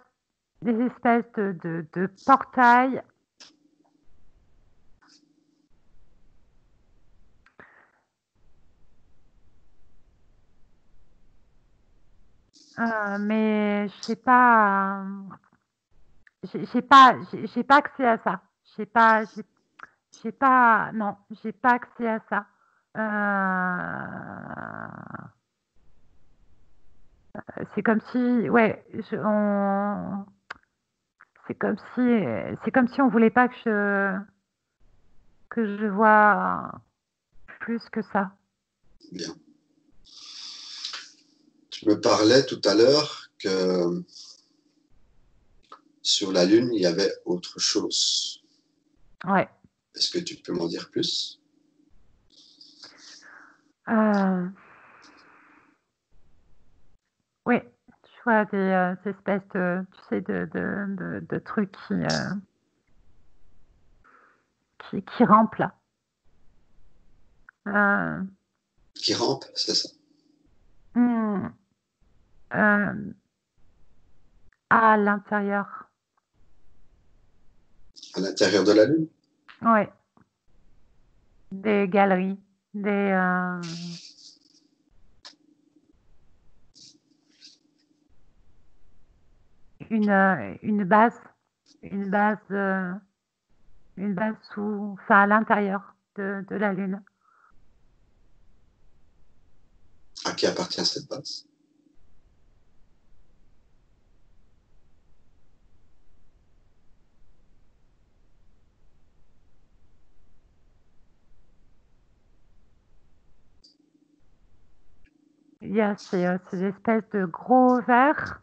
des espèces de portails mais je sais pas. J'ai pas accès à ça. J'ai pas, non, j'ai pas accès à ça. C'est comme si, ouais, c'est comme si on voulait pas que je vois plus que ça. Bien. Tu me parlais tout à l'heure que sur la Lune, il y avait autre chose. Ouais. Est-ce que tu peux m'en dire plus? Euh, oui, je vois des espèces de, tu sais, de trucs qui rampent là. Euh, Qui rampe, c'est ça? hmm, euh, à l'intérieur. À l'intérieur de la Lune? Oui, des galeries, une base, une base, euh, une base enfin à l'intérieur de la Lune. À qui appartient cette base? Il y a ces espèces de gros vers,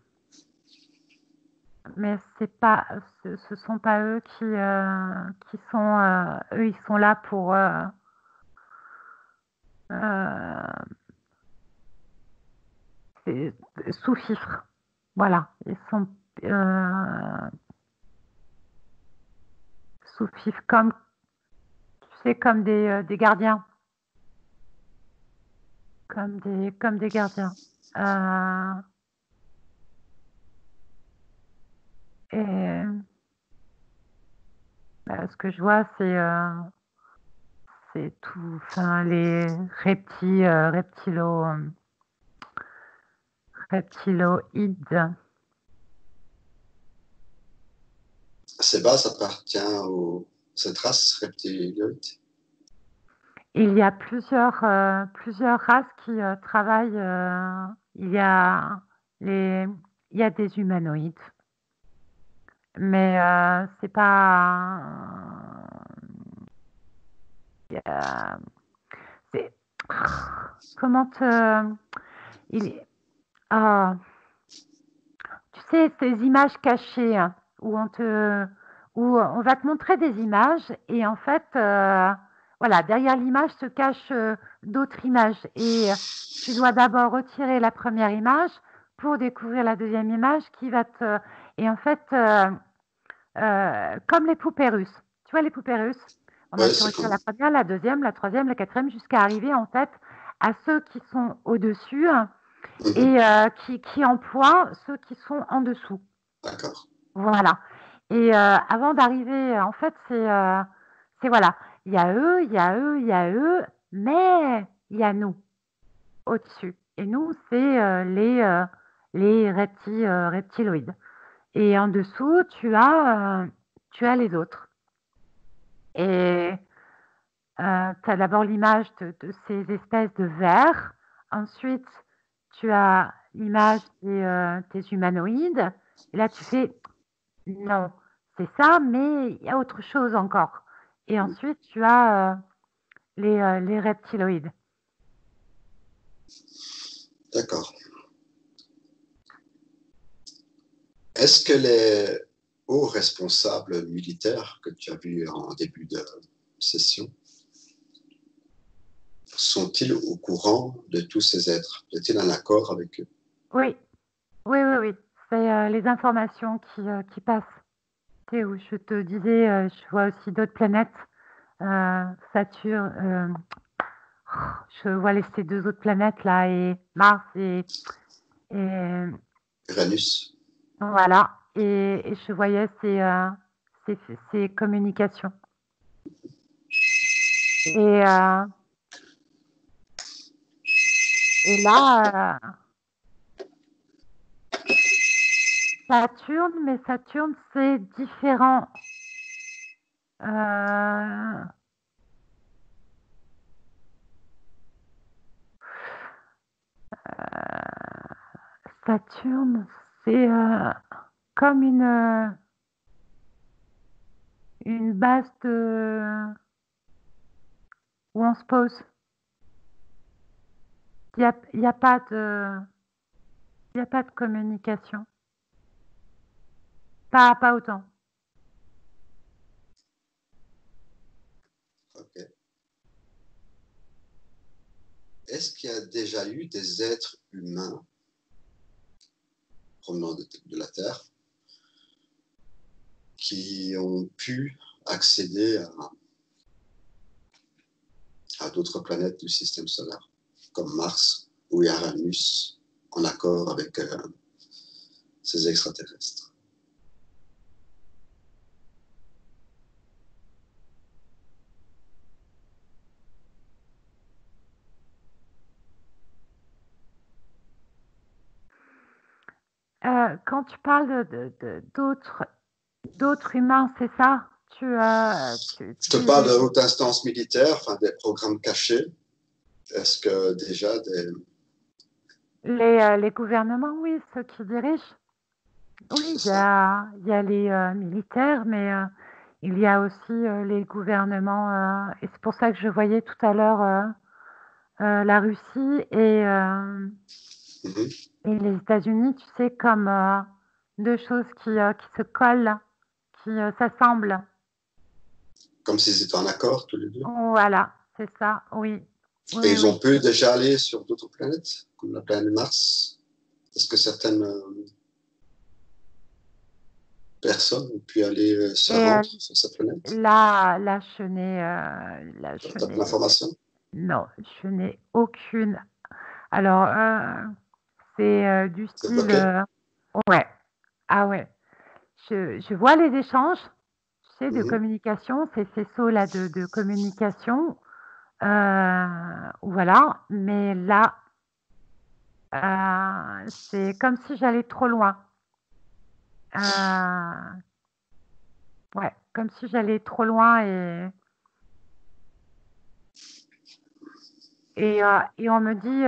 mais ce sont pas eux qui sont, eux, ils sont là pour euh, c'est- sous fifre. Voilà, ils sont euh, sous fifre comme, tu sais, comme des gardiens, comme des gardiens. Euh, et ce que je vois, c'est tout, enfin les reptiloïdes. Ces bases appartiennent cette race reptiloïde. Il y a plusieurs races qui travaillent. Il y a les, il y a des humanoïdes, mais c'est pas. Euh, c'est- comment te. Il, ah, tu sais, ces images cachées hein, où on va te montrer des images et en fait, voilà, derrière l'image se cachent d'autres images et tu dois d'abord retirer la première image pour découvrir la deuxième image qui va te. Et en fait, comme les poupées russes. Tu vois les poupées russes? Bon, bah, Oui, tu c'est retires cool. la première, la deuxième, la troisième, la quatrième, jusqu'à arriver en fait à ceux qui sont au-dessus Mhm. et qui emploient ceux qui sont en dessous. D'accord. Voilà. Et avant d'arriver, en fait, c'est voilà, il y a eux, il y a eux, il y a eux, mais il y a nous au-dessus. Et nous, c'est les reptiloïdes. Et en dessous, tu as les autres. Et tu as d'abord l'image de ces espèces de vers. Ensuite, tu as l'image des humanoïdes. Et là, tu fais, non, c'est ça, mais il y a autre chose encore. Et ensuite, tu as les reptiloïdes. D'accord. Est-ce que les hauts responsables militaires que tu as vus en début de session sont-ils au courant de tous ces êtres? Est-il en accord avec eux? Oui, oui, oui, oui. C'est les informations qui passent. Tu sais, où je te disais, je vois aussi d'autres planètes. Saturne, je vois ces deux autres planètes là, et Mars et Uranus? voilà. Et je voyais ces, ces communications. Et, euh, et là, Saturne, mais Saturne, c'est différent. Euh, Saturne, c'est comme une base où on se pose. Il y a pas il y a pas de communication. Pas autant. Ok. Est-ce qu'il y a déjà eu des êtres humains provenant de la Terre qui ont pu accéder à d'autres planètes du système solaire, comme Mars ou Uranus, en accord avec ces extraterrestres? Quand tu parles d'autres humains, c'est ça? Je te parle de haute instance militaire, enfin des programmes cachés. Est-ce que déjà les gouvernements, oui, ceux qui dirigent. Oui, il y a les militaires, mais il y a aussi les gouvernements. Et c'est pour ça que je voyais tout à l'heure la Russie et les États-Unis, tu sais, comme deux choses qui se collent, qui s'assemblent. comme s'ils étaient en accord tous les deux? Voilà, c'est ça, oui. Oui, Et oui, ils ont oui. pu déjà aller sur d'autres planètes, comme la planète Mars? Est-ce que certaines personnes ont pu aller se Et rendre sur cette planète? là, T'as de l'information? non, je n'ai aucune. Alors, c'est du C'est style, bloqué? ouais, ah ouais. Je vois les échanges, tu sais, de Mhm. communication, ces faisceaux-là de communication, voilà. Mais là, c'est comme si j'allais trop loin. Euh, ouais, comme si j'allais trop loin et on me dit,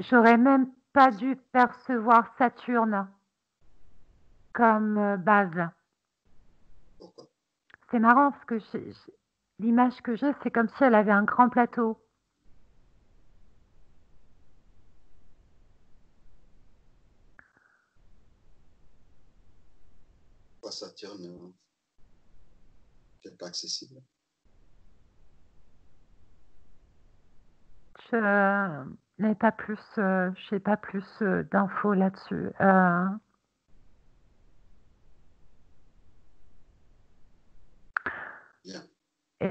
j'aurais même pas dû percevoir Saturne comme base. Pourquoi? C'est marrant parce que l'image que j'ai, c'est comme si elle avait un grand plateau. Pourquoi Saturne n'est pas accessible? Je n'ai pas plus, j'ai pas plus d'infos là-dessus. Bien. Et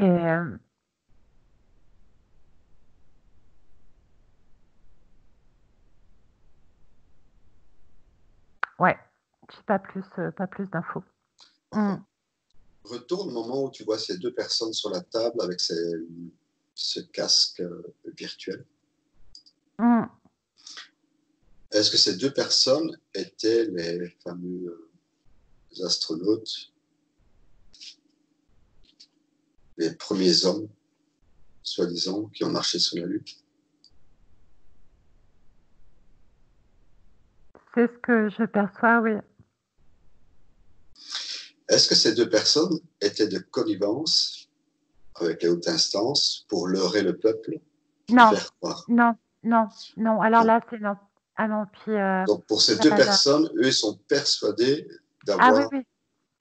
ouais, j'ai pas plus d'infos. Ok. Mm. Retourne au moment où tu vois ces deux personnes sur la table avec ce casque virtuel. Mm. Est-ce que ces deux personnes étaient les fameux astronautes, les premiers hommes, soi-disant, qui ont marché sur la Lune? C'est ce que je perçois, oui. Est-ce que ces deux personnes étaient de connivence avec les hautes instances pour leurrer le peuple et Non, faire croire? non, non, non. Alors Non. là, c'est non. Ah non, puis Donc pour ces deux là, personnes, eux, ils sont persuadés ah oui, d'avoir... oui.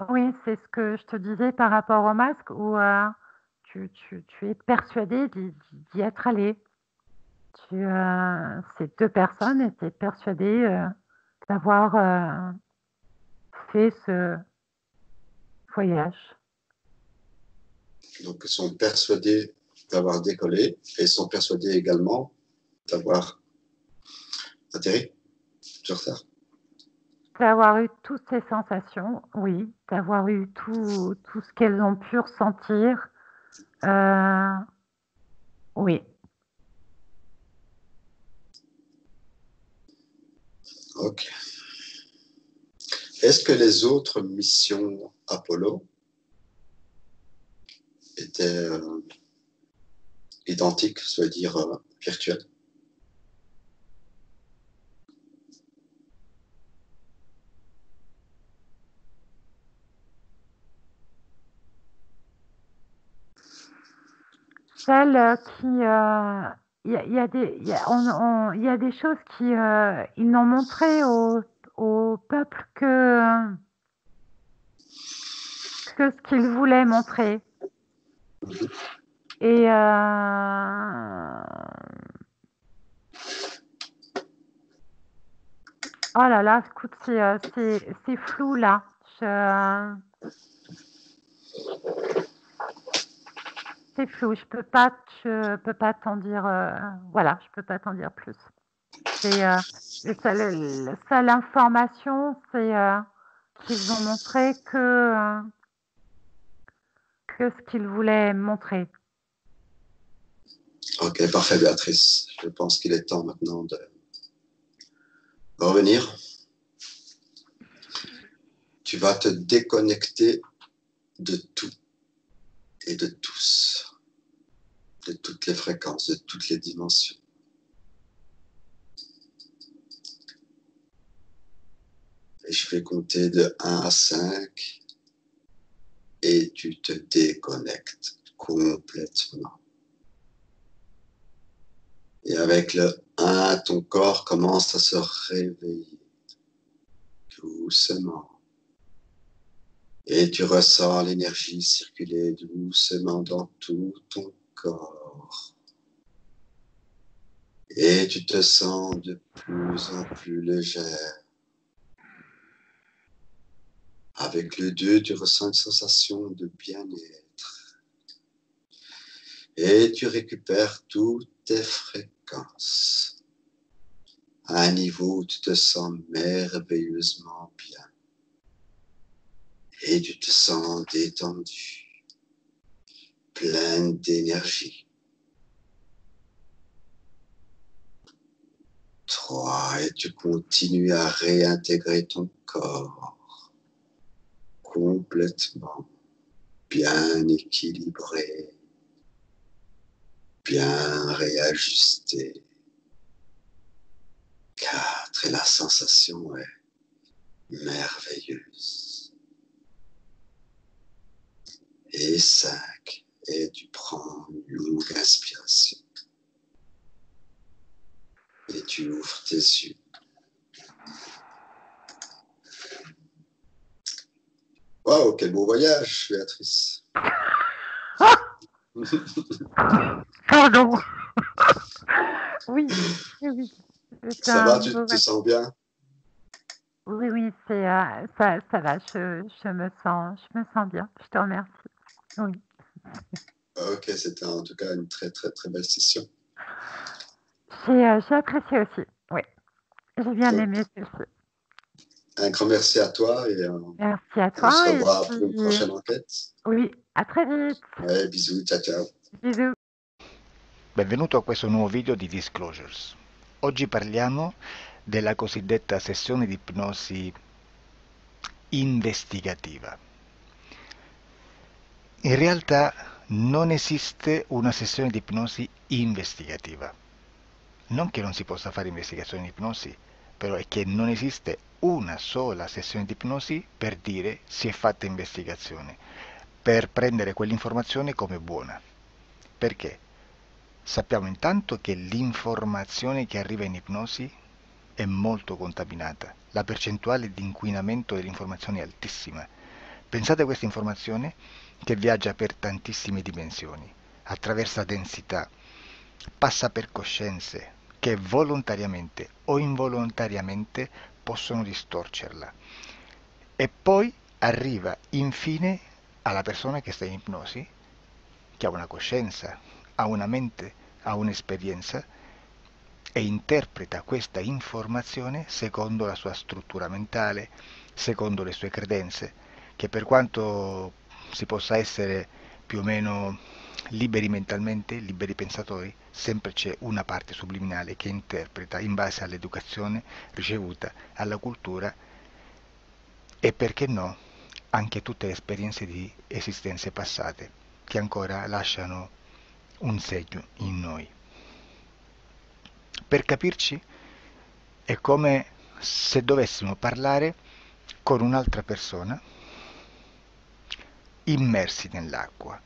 Oui, c'est ce que je te disais par rapport au masque où tu es persuadé d'y être allé. Ces deux personnes étaient persuadées d'avoir fait ce voyage. Donc ils sont persuadés d'avoir décollé et ils sont persuadés également d'avoir atterri sur Terre. D'avoir eu toutes ces sensations, oui, d'avoir eu tout ce qu'elles ont pu ressentir, euh, oui. Ok. Est-ce que les autres missions Apollo étaient identiques, c'est-à-dire virtuelles? Celles qui, il y a il y a des choses qui, ils n'ont montré au peuple que que ce qu'il voulait montrer. Et oh là là, écoute, c'est flou là. C'est flou, je peux pas t'en dire, voilà, je peux pas t'en dire plus. C'est la seule information, c'est qu'ils ont montré que ce qu'ils voulaient montrer. Ok, parfait, Béatrice. Je pense qu'il est temps maintenant de revenir. Tu vas te déconnecter de tout et de tous, de toutes les fréquences, de toutes les dimensions. Et je vais compter de 1 à 5 et tu te déconnectes complètement. Et avec le 1, ton corps commence à se réveiller doucement. Et tu ressens l'énergie circuler doucement dans tout ton corps. Et tu te sens de plus en plus légère. Avec le 2, tu ressens une sensation de bien-être. Et tu récupères toutes tes fréquences à un niveau où tu te sens merveilleusement bien. Et tu te sens détendu, pleine d'énergie. 3, et tu continues à réintégrer ton corps complètement bien équilibré, bien réajusté. 4, et la sensation est merveilleuse. Et 5, et tu prends une longue inspiration. Et tu ouvres tes yeux. Waouh, quel beau voyage, Béatrice. Pardon. Oui, oui. Ça va, tu te sens bien? Oui, ça va, je me sens bien, je te remercie. Oui. Ok, c'était en tout cas une très très très belle session. J'ai apprécié aussi, oui. J'ai bien aimé celle-ci. Un grand merci à toi et Merci à on toi. se Et revoit puis, pour une prochaine enquête. oui, à très vite. Ouais, bisous, ciao ciao. Bisous. Benvenuto a questo nuovo video di Disclosures. Oggi parliamo della cosiddetta sessione di ipnosi investigativa. In realtà non esiste una sessione di ipnosi investigativa. Non che non si possa fare investigazione di ipnosi, però è che non esiste una sola sessione di ipnosi per dire si è fatta investigazione, per prendere quell'informazione come buona. Perché? Sappiamo intanto che l'informazione che arriva in ipnosi è molto contaminata, la percentuale di inquinamento dell'informazione è altissima. Pensate a questa informazione che viaggia per tantissime dimensioni, attraversa densità, passa per coscienze che volontariamente o involontariamente possono distorcerla e poi arriva infine alla persona che sta in ipnosi, che ha una coscienza, ha una mente, ha un'esperienza e interpreta questa informazione secondo la sua struttura mentale, secondo le sue credenze, che per quanto si possa essere più o meno liberi mentalmente, liberi pensatori, sempre c'è una parte subliminale che interpreta in base all'educazione ricevuta, alla cultura e perché no, anche tutte le esperienze di esistenze passate che ancora lasciano un segno in noi. Per capirci, è come se dovessimo parlare con un'altra persona immersi nell'acqua,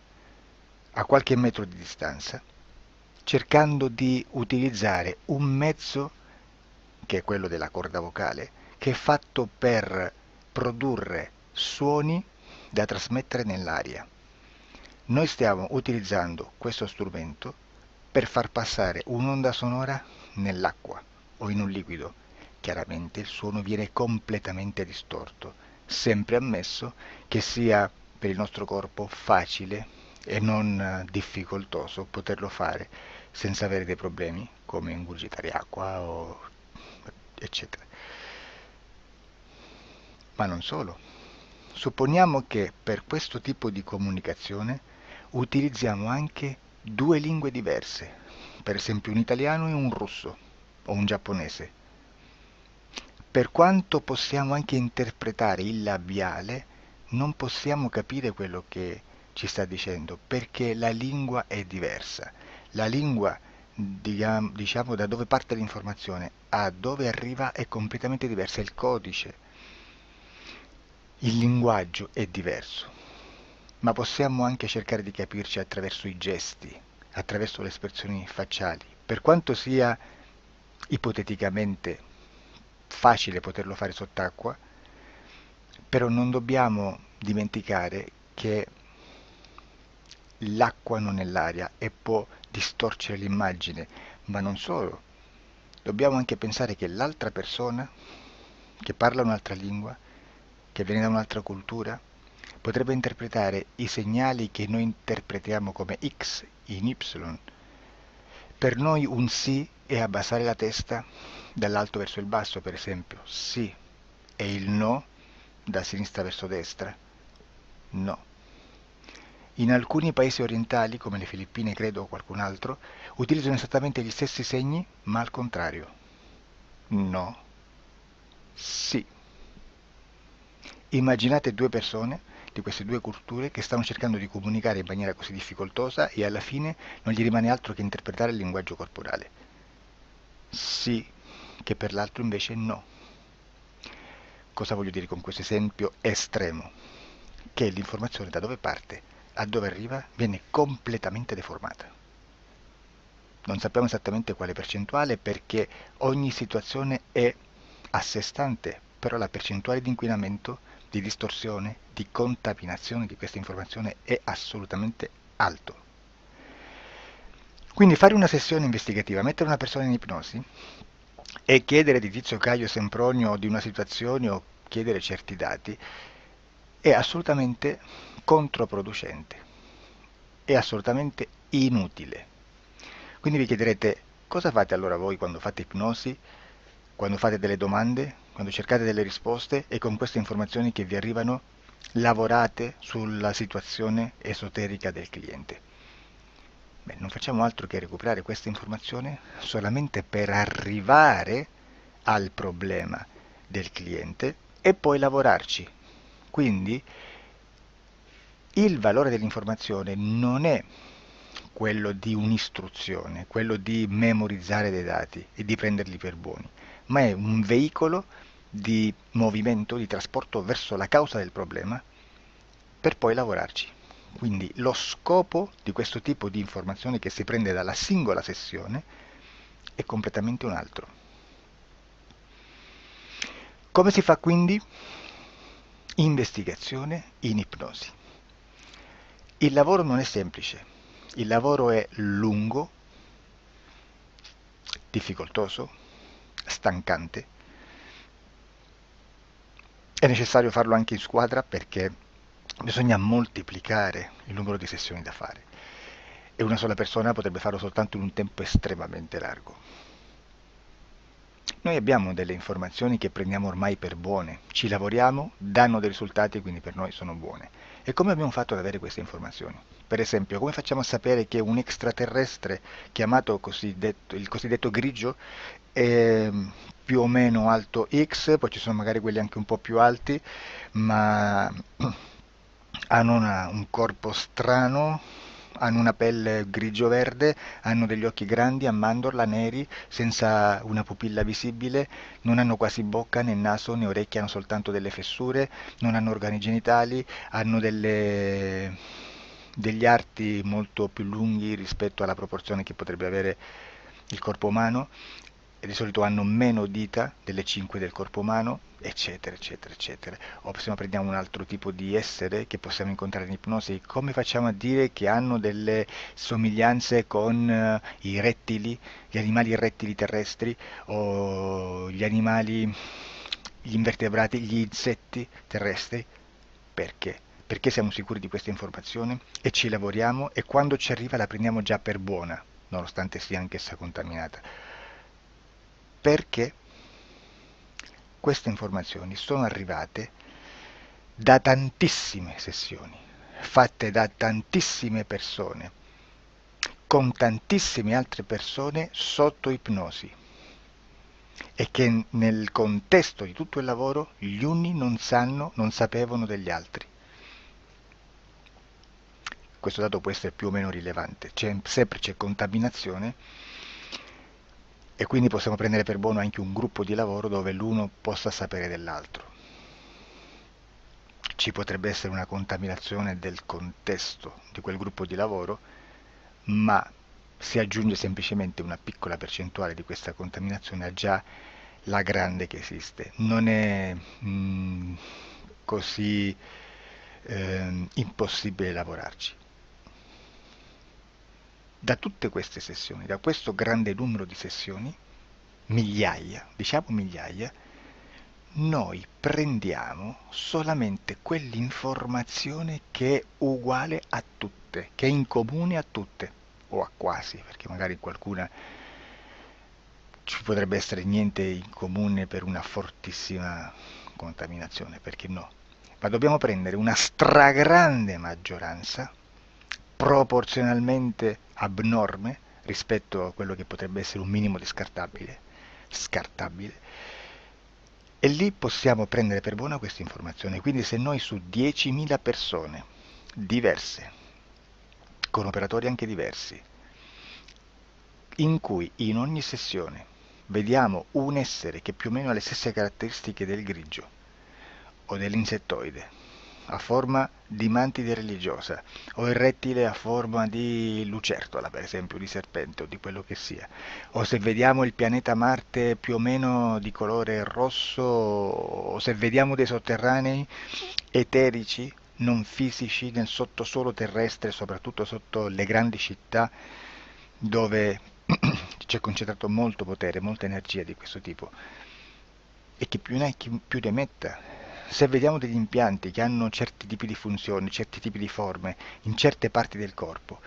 a qualche metro di distanza, cercando di utilizzare un mezzo, che è quello della corda vocale, che è fatto per produrre suoni da trasmettere nell'aria. Noi stiamo utilizzando questo strumento per far passare un'onda sonora nell'acqua o in un liquido. Chiaramente il suono viene completamente distorto, sempre ammesso che sia per il nostro corpo facile e non difficoltoso poterlo fare senza avere dei problemi come ingurgitare acqua o eccetera. Ma non solo. Supponiamo che per questo tipo di comunicazione utilizziamo anche due lingue diverse, per esempio un italiano e un russo o un giapponese. Per quanto possiamo anche interpretare il labiale, non possiamo capire quello che ci sta dicendo, perché la lingua è diversa. La lingua, diciamo, da dove parte l'informazione a dove arriva è completamente diversa, il codice, il linguaggio è diverso. Ma possiamo anche cercare di capirci attraverso i gesti, attraverso le espressioni facciali. Per quanto sia ipoteticamente facile poterlo fare sott'acqua, però non dobbiamo dimenticare che l'acqua non è l'aria e può distorcere l'immagine, ma non solo. Dobbiamo anche pensare che l'altra persona, che parla un'altra lingua, che viene da un'altra cultura, potrebbe interpretare i segnali che noi interpretiamo come X in Y. Per noi un sì è abbassare la testa dall'alto verso il basso, per esempio, sì, e il no da sinistra verso destra, no. In alcuni paesi orientali, come le Filippine credo o qualcun altro, utilizzano esattamente gli stessi segni, ma al contrario. No, sì. Immaginate due persone di queste due culture che stanno cercando di comunicare in maniera così difficoltosa e alla fine non gli rimane altro che interpretare il linguaggio corporale. Sì, che per l'altro invece no. Cosa voglio dire con questo esempio estremo? Che l'informazione da dove parte a dove arriva viene completamente deformata. Non sappiamo esattamente quale percentuale perché ogni situazione è a sé stante, però la percentuale di inquinamento, di distorsione, di contaminazione di questa informazione è assolutamente alto. Quindi fare una sessione investigativa, mettere una persona in ipnosi e chiedere di Tizio Caio Sempronio di una situazione o chiedere certi dati è assolutamente controproducente, è assolutamente inutile. Quindi vi chiederete cosa fate allora voi quando fate ipnosi, quando fate delle domande, quando cercate delle risposte e con queste informazioni che vi arrivano lavorate sulla situazione esoterica del cliente. Beh, non facciamo altro che recuperare questa informazione solamente per arrivare al problema del cliente e poi lavorarci. Quindi il valore dell'informazione non è quello di un'istruzione, quello di memorizzare dei dati e di prenderli per buoni, ma è un veicolo di movimento, di trasporto verso la causa del problema per poi lavorarci. Quindi lo scopo di questo tipo di informazione che si prende dalla singola sessione è completamente un altro. Come si fa quindi? Investigazione in ipnosi. Il lavoro non è semplice, il lavoro è lungo, difficoltoso, stancante. È necessario farlo anche in squadra perché bisogna moltiplicare il numero di sessioni da fare e una sola persona potrebbe farlo soltanto in un tempo estremamente largo. Noi abbiamo delle informazioni che prendiamo ormai per buone, ci lavoriamo, danno dei risultati e quindi per noi sono buone. E come abbiamo fatto ad avere queste informazioni? Per esempio, come facciamo a sapere che un extraterrestre chiamato il cosiddetto grigio è più o meno alto X, poi ci sono magari quelli anche un po' più alti, ma hanno un corpo strano, hanno una pelle grigio-verde, hanno degli occhi grandi a mandorla, neri, senza una pupilla visibile, non hanno quasi bocca né naso né orecchie, hanno soltanto delle fessure, non hanno organi genitali, hanno degli arti molto più lunghi rispetto alla proporzione che potrebbe avere il corpo umano, e di solito hanno meno dita delle 5 del corpo umano, eccetera, eccetera, eccetera. O se no prendiamo un altro tipo di essere che possiamo incontrare in ipnosi, come facciamo a dire che hanno delle somiglianze con i rettili, gli animali rettili terrestri, o gli animali, gli invertebrati, gli insetti terrestri? Perché? Perché siamo sicuri di questa informazione e ci lavoriamo, e quando ci arriva la prendiamo già per buona, nonostante sia anch'essa contaminata. Perché queste informazioni sono arrivate da tantissime sessioni, fatte da tantissime persone, con tantissime altre persone sotto ipnosi, e che nel contesto di tutto il lavoro gli uni non sapevano degli altri. Questo dato può essere più o meno rilevante, sempre c'è contaminazione, e quindi possiamo prendere per buono anche un gruppo di lavoro dove l'uno possa sapere dell'altro. Ci potrebbe essere una contaminazione del contesto di quel gruppo di lavoro, ma si aggiunge semplicemente una piccola percentuale di questa contaminazione a già la grande che esiste. Non è così impossibile lavorarci. Da tutte queste sessioni, da questo grande numero di sessioni, migliaia, diciamo migliaia, noi prendiamo solamente quell'informazione che è uguale a tutte, che è in comune a tutte, o a quasi, perché magari qualcuna ci potrebbe essere niente in comune per una fortissima contaminazione, perché no? Ma dobbiamo prendere una stragrande maggioranza, proporzionalmente abnorme rispetto a quello che potrebbe essere un minimo di scartabile, e lì possiamo prendere per buona questa informazione. Quindi se noi su 10.000 persone diverse, con operatori anche diversi, in cui in ogni sessione vediamo un essere che più o meno ha le stesse caratteristiche del grigio o dell'insettoide, a forma di mantide religiosa, o il rettile a forma di lucertola, per esempio, di serpente o di quello che sia, o se vediamo il pianeta Marte più o meno di colore rosso, o se vediamo dei sotterranei eterici, non fisici, nel sottosuolo terrestre, soprattutto sotto le grandi città, dove c'è concentrato molto potere, molta energia di questo tipo, e che più ne hai più ne metta. Se vediamo degli impianti che hanno certi tipi di funzioni, certi tipi di forme in certe parti del corpo,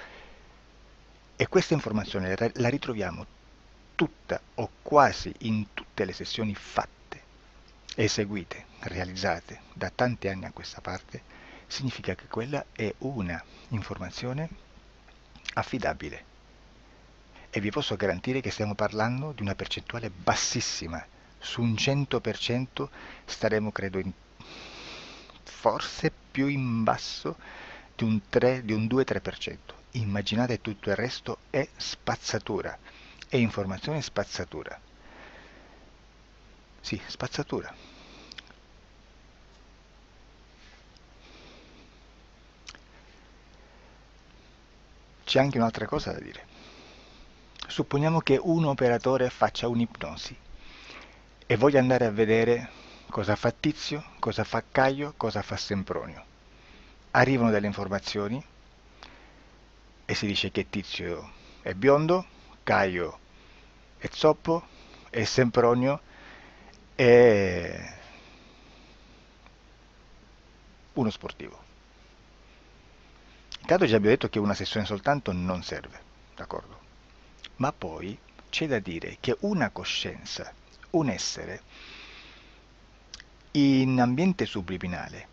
e questa informazione la ritroviamo tutta o quasi in tutte le sessioni fatte, eseguite, realizzate da tanti anni a questa parte, significa che quella è una informazione affidabile. E vi posso garantire che stiamo parlando di una percentuale bassissima. Su un 100% staremo, credo, forse più in basso di un 2-3%. Immaginate, tutto il resto è spazzatura, è informazione spazzatura. Sì, spazzatura. C'è anche un'altra cosa da dire. Supponiamo che un operatore faccia un'ipnosi e voglia andare a vedere cosa fa Tizio, cosa fa Caio, cosa fa Sempronio. Arrivano delle informazioni e si dice che Tizio è biondo, Caio è zoppo e Sempronio è uno sportivo. Intanto già abbiamo detto che una sessione soltanto non serve, d'accordo? Ma poi c'è da dire che una coscienza, un essere, in ambiente subliminale,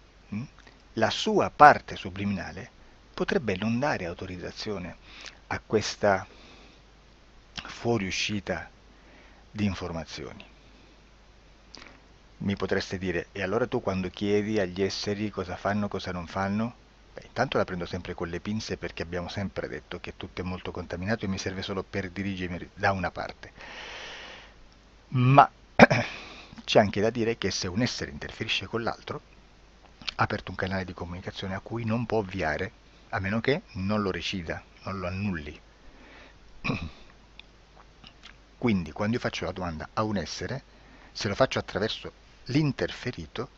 la sua parte subliminale potrebbe non dare autorizzazione a questa fuoriuscita di informazioni. Mi potreste dire, e allora tu quando chiedi agli esseri cosa fanno, cosa non fanno? Beh, intanto la prendo sempre con le pinze, perché abbiamo sempre detto che tutto è molto contaminato e mi serve solo per dirigermi da una parte. Ma c'è anche da dire che se un essere interferisce con l'altro, ha aperto un canale di comunicazione a cui non può ovviare, a meno che non lo recida, non lo annulli. Quindi quando io faccio la domanda a un essere, se lo faccio attraverso l'interferito,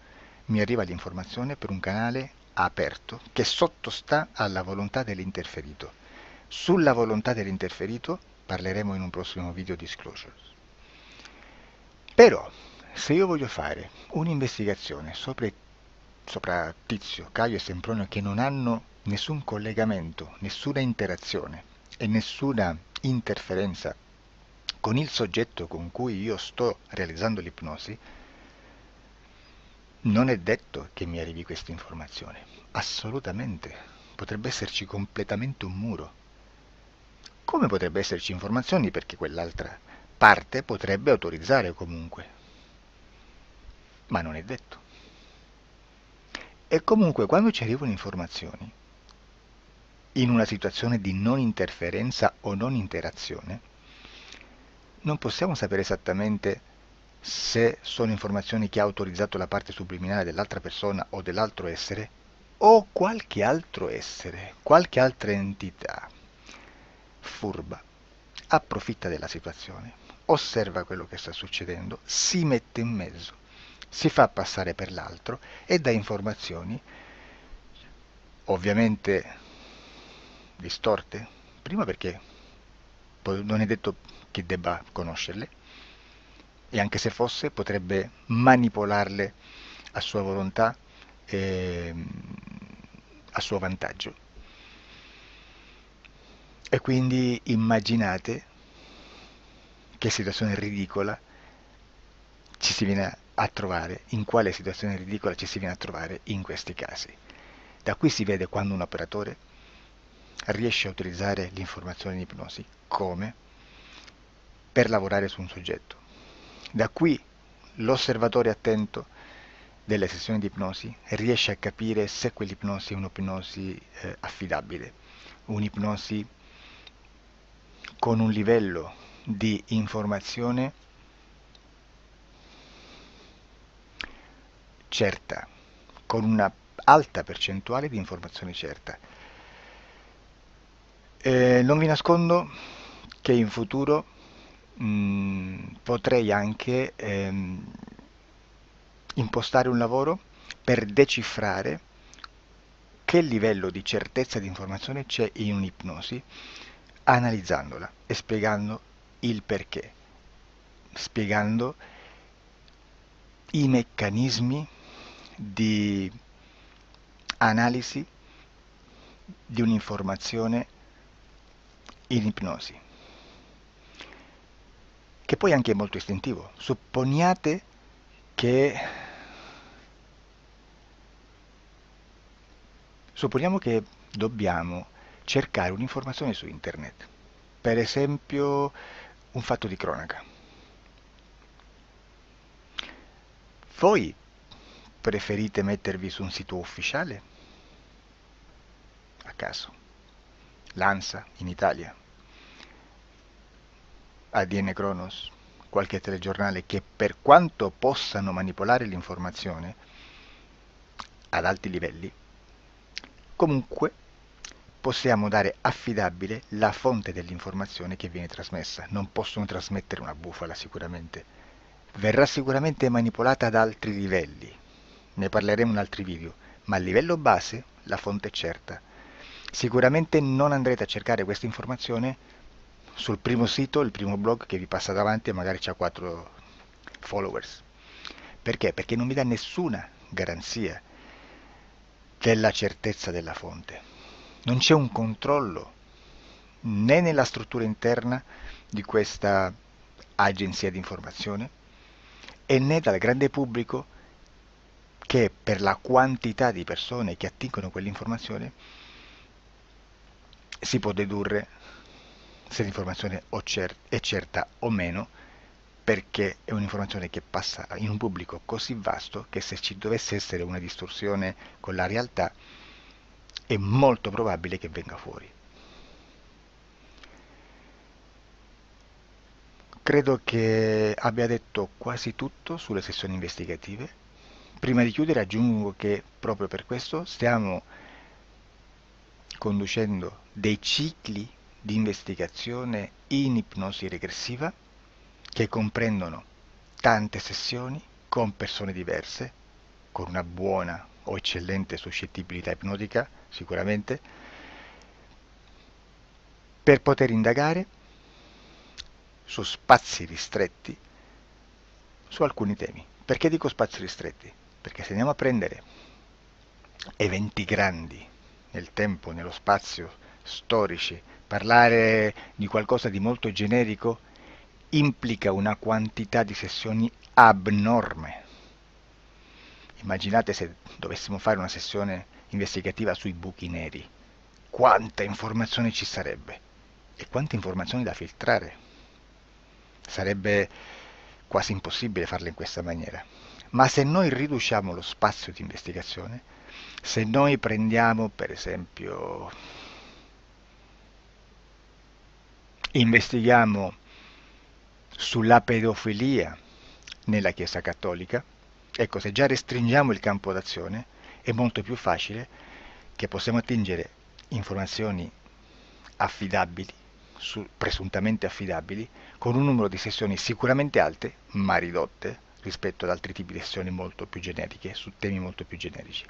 mi arriva l'informazione per un canale aperto che sottostà alla volontà dell'interferito. Sulla volontà dell'interferito parleremo in un prossimo video disclosures. Però, se io voglio fare un'investigazione sopra Tizio, Caio e Sempronio che non hanno nessun collegamento, nessuna interazione e nessuna interferenza con il soggetto con cui io sto realizzando l'ipnosi, non è detto che mi arrivi questa informazione. Assolutamente. Potrebbe esserci completamente un muro. Come potrebbe esserci informazioni perché quell'altra parte potrebbe autorizzare comunque. Ma non è detto. E comunque quando ci arrivano informazioni, in una situazione di non interferenza o non interazione, non possiamo sapere esattamente se sono informazioni che ha autorizzato la parte subliminale dell'altra persona o dell'altro essere, o qualche altro essere, qualche altra entità furba, approfitta della situazione, osserva quello che sta succedendo, si mette in mezzo, si fa passare per l'altro e dà informazioni, ovviamente distorte, prima perché poi non è detto che debba conoscerle, e anche se fosse potrebbe manipolarle a sua volontà e a suo vantaggio. E quindi immaginate che situazione ridicola ci si viene a trovare, in quale situazione ridicola ci si viene a trovare in questi casi. Da qui si vede quando un operatore riesce a utilizzare l'informazione in ipnosi come per lavorare su un soggetto. Da qui l'osservatore attento delle sessioni di ipnosi riesce a capire se quell'ipnosi è un'ipnosi affidabile, un'ipnosi con un livello di informazione certa, con una alta percentuale di informazione certa. Non vi nascondo che in futuro potrei anche impostare un lavoro per decifrare che livello di certezza di informazione c'è in un'ipnosi, analizzandola e spiegando il perché, spiegando i meccanismi di analisi di un'informazione in ipnosi, che poi anche è molto istintivo. Supponiamo che dobbiamo cercare un'informazione su internet, per esempio un fatto di cronaca. Voi preferite mettervi su un sito ufficiale? A caso. L'ANSA in Italia, ADN Kronos, qualche telegiornale che per quanto possano manipolare l'informazione ad alti livelli, comunque possiamo dare affidabile la fonte dell'informazione che viene trasmessa. Non possono trasmettere una bufala sicuramente. Verrà sicuramente manipolata ad altri livelli. Ne parleremo in altri video, ma a livello base la fonte è certa. Sicuramente non andrete a cercare questa informazione sul primo sito, il primo blog che vi passa davanti e magari ha 4 followers. Perché? Perché non vi dà nessuna garanzia della certezza della fonte. Non c'è un controllo né nella struttura interna di questa agenzia di informazione e né dal grande pubblico che per la quantità di persone che attingono quell'informazione si può dedurre se l'informazione è certa o meno, perché è un'informazione che passa in un pubblico così vasto che se ci dovesse essere una distorsione con la realtà è molto probabile che venga fuori. Credo che abbia detto quasi tutto sulle sessioni investigative. Prima di chiudere aggiungo che proprio per questo stiamo conducendo dei cicli di investigazione in ipnosi regressiva che comprendono tante sessioni con persone diverse, con una buona o eccellente suscettibilità ipnotica, sicuramente, per poter indagare su spazi ristretti su alcuni temi. Perché dico spazi ristretti? Perché se andiamo a prendere eventi grandi nel tempo, nello spazio, storici, parlare di qualcosa di molto generico implica una quantità di sessioni abnorme. Immaginate se dovessimo fare una sessione investigativa sui buchi neri, quanta informazione ci sarebbe e quante informazioni da filtrare. Sarebbe quasi impossibile farlo in questa maniera. Ma se noi riduciamo lo spazio di investigazione, se noi prendiamo per esempio, investighiamo sulla pedofilia nella Chiesa Cattolica, ecco, se già restringiamo il campo d'azione, è molto più facile che possiamo attingere informazioni affidabili, presuntamente affidabili, con un numero di sessioni sicuramente alte, ma ridotte rispetto ad altri tipi di sessioni molto più generiche, su temi molto più generici.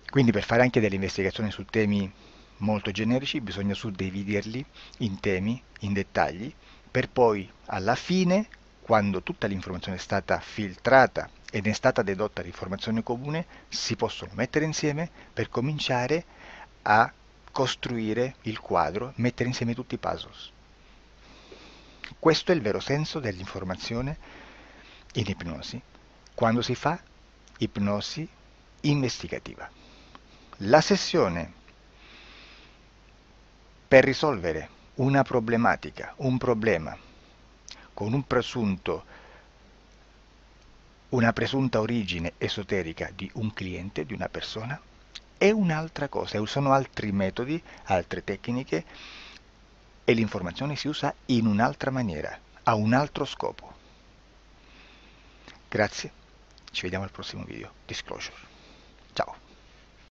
Quindi per fare anche delle investigazioni su temi molto generici bisogna suddividerli in temi, in dettagli, per poi alla fine, quando tutta l'informazione è stata filtrata ed è stata dedotta l'informazione comune, si possono mettere insieme per cominciare a costruire il quadro, mettere insieme tutti i puzzles. Questo è il vero senso dell'informazione in ipnosi, quando si fa ipnosi investigativa. La sessione per risolvere una problematica, un problema, con una presunta origine esoterica di un cliente, di una persona, è un'altra cosa, sono altri metodi, altre tecniche e l'informazione si usa in un'altra maniera, ha un altro scopo. Grazie, ci vediamo al prossimo video. Disclosure. Ciao.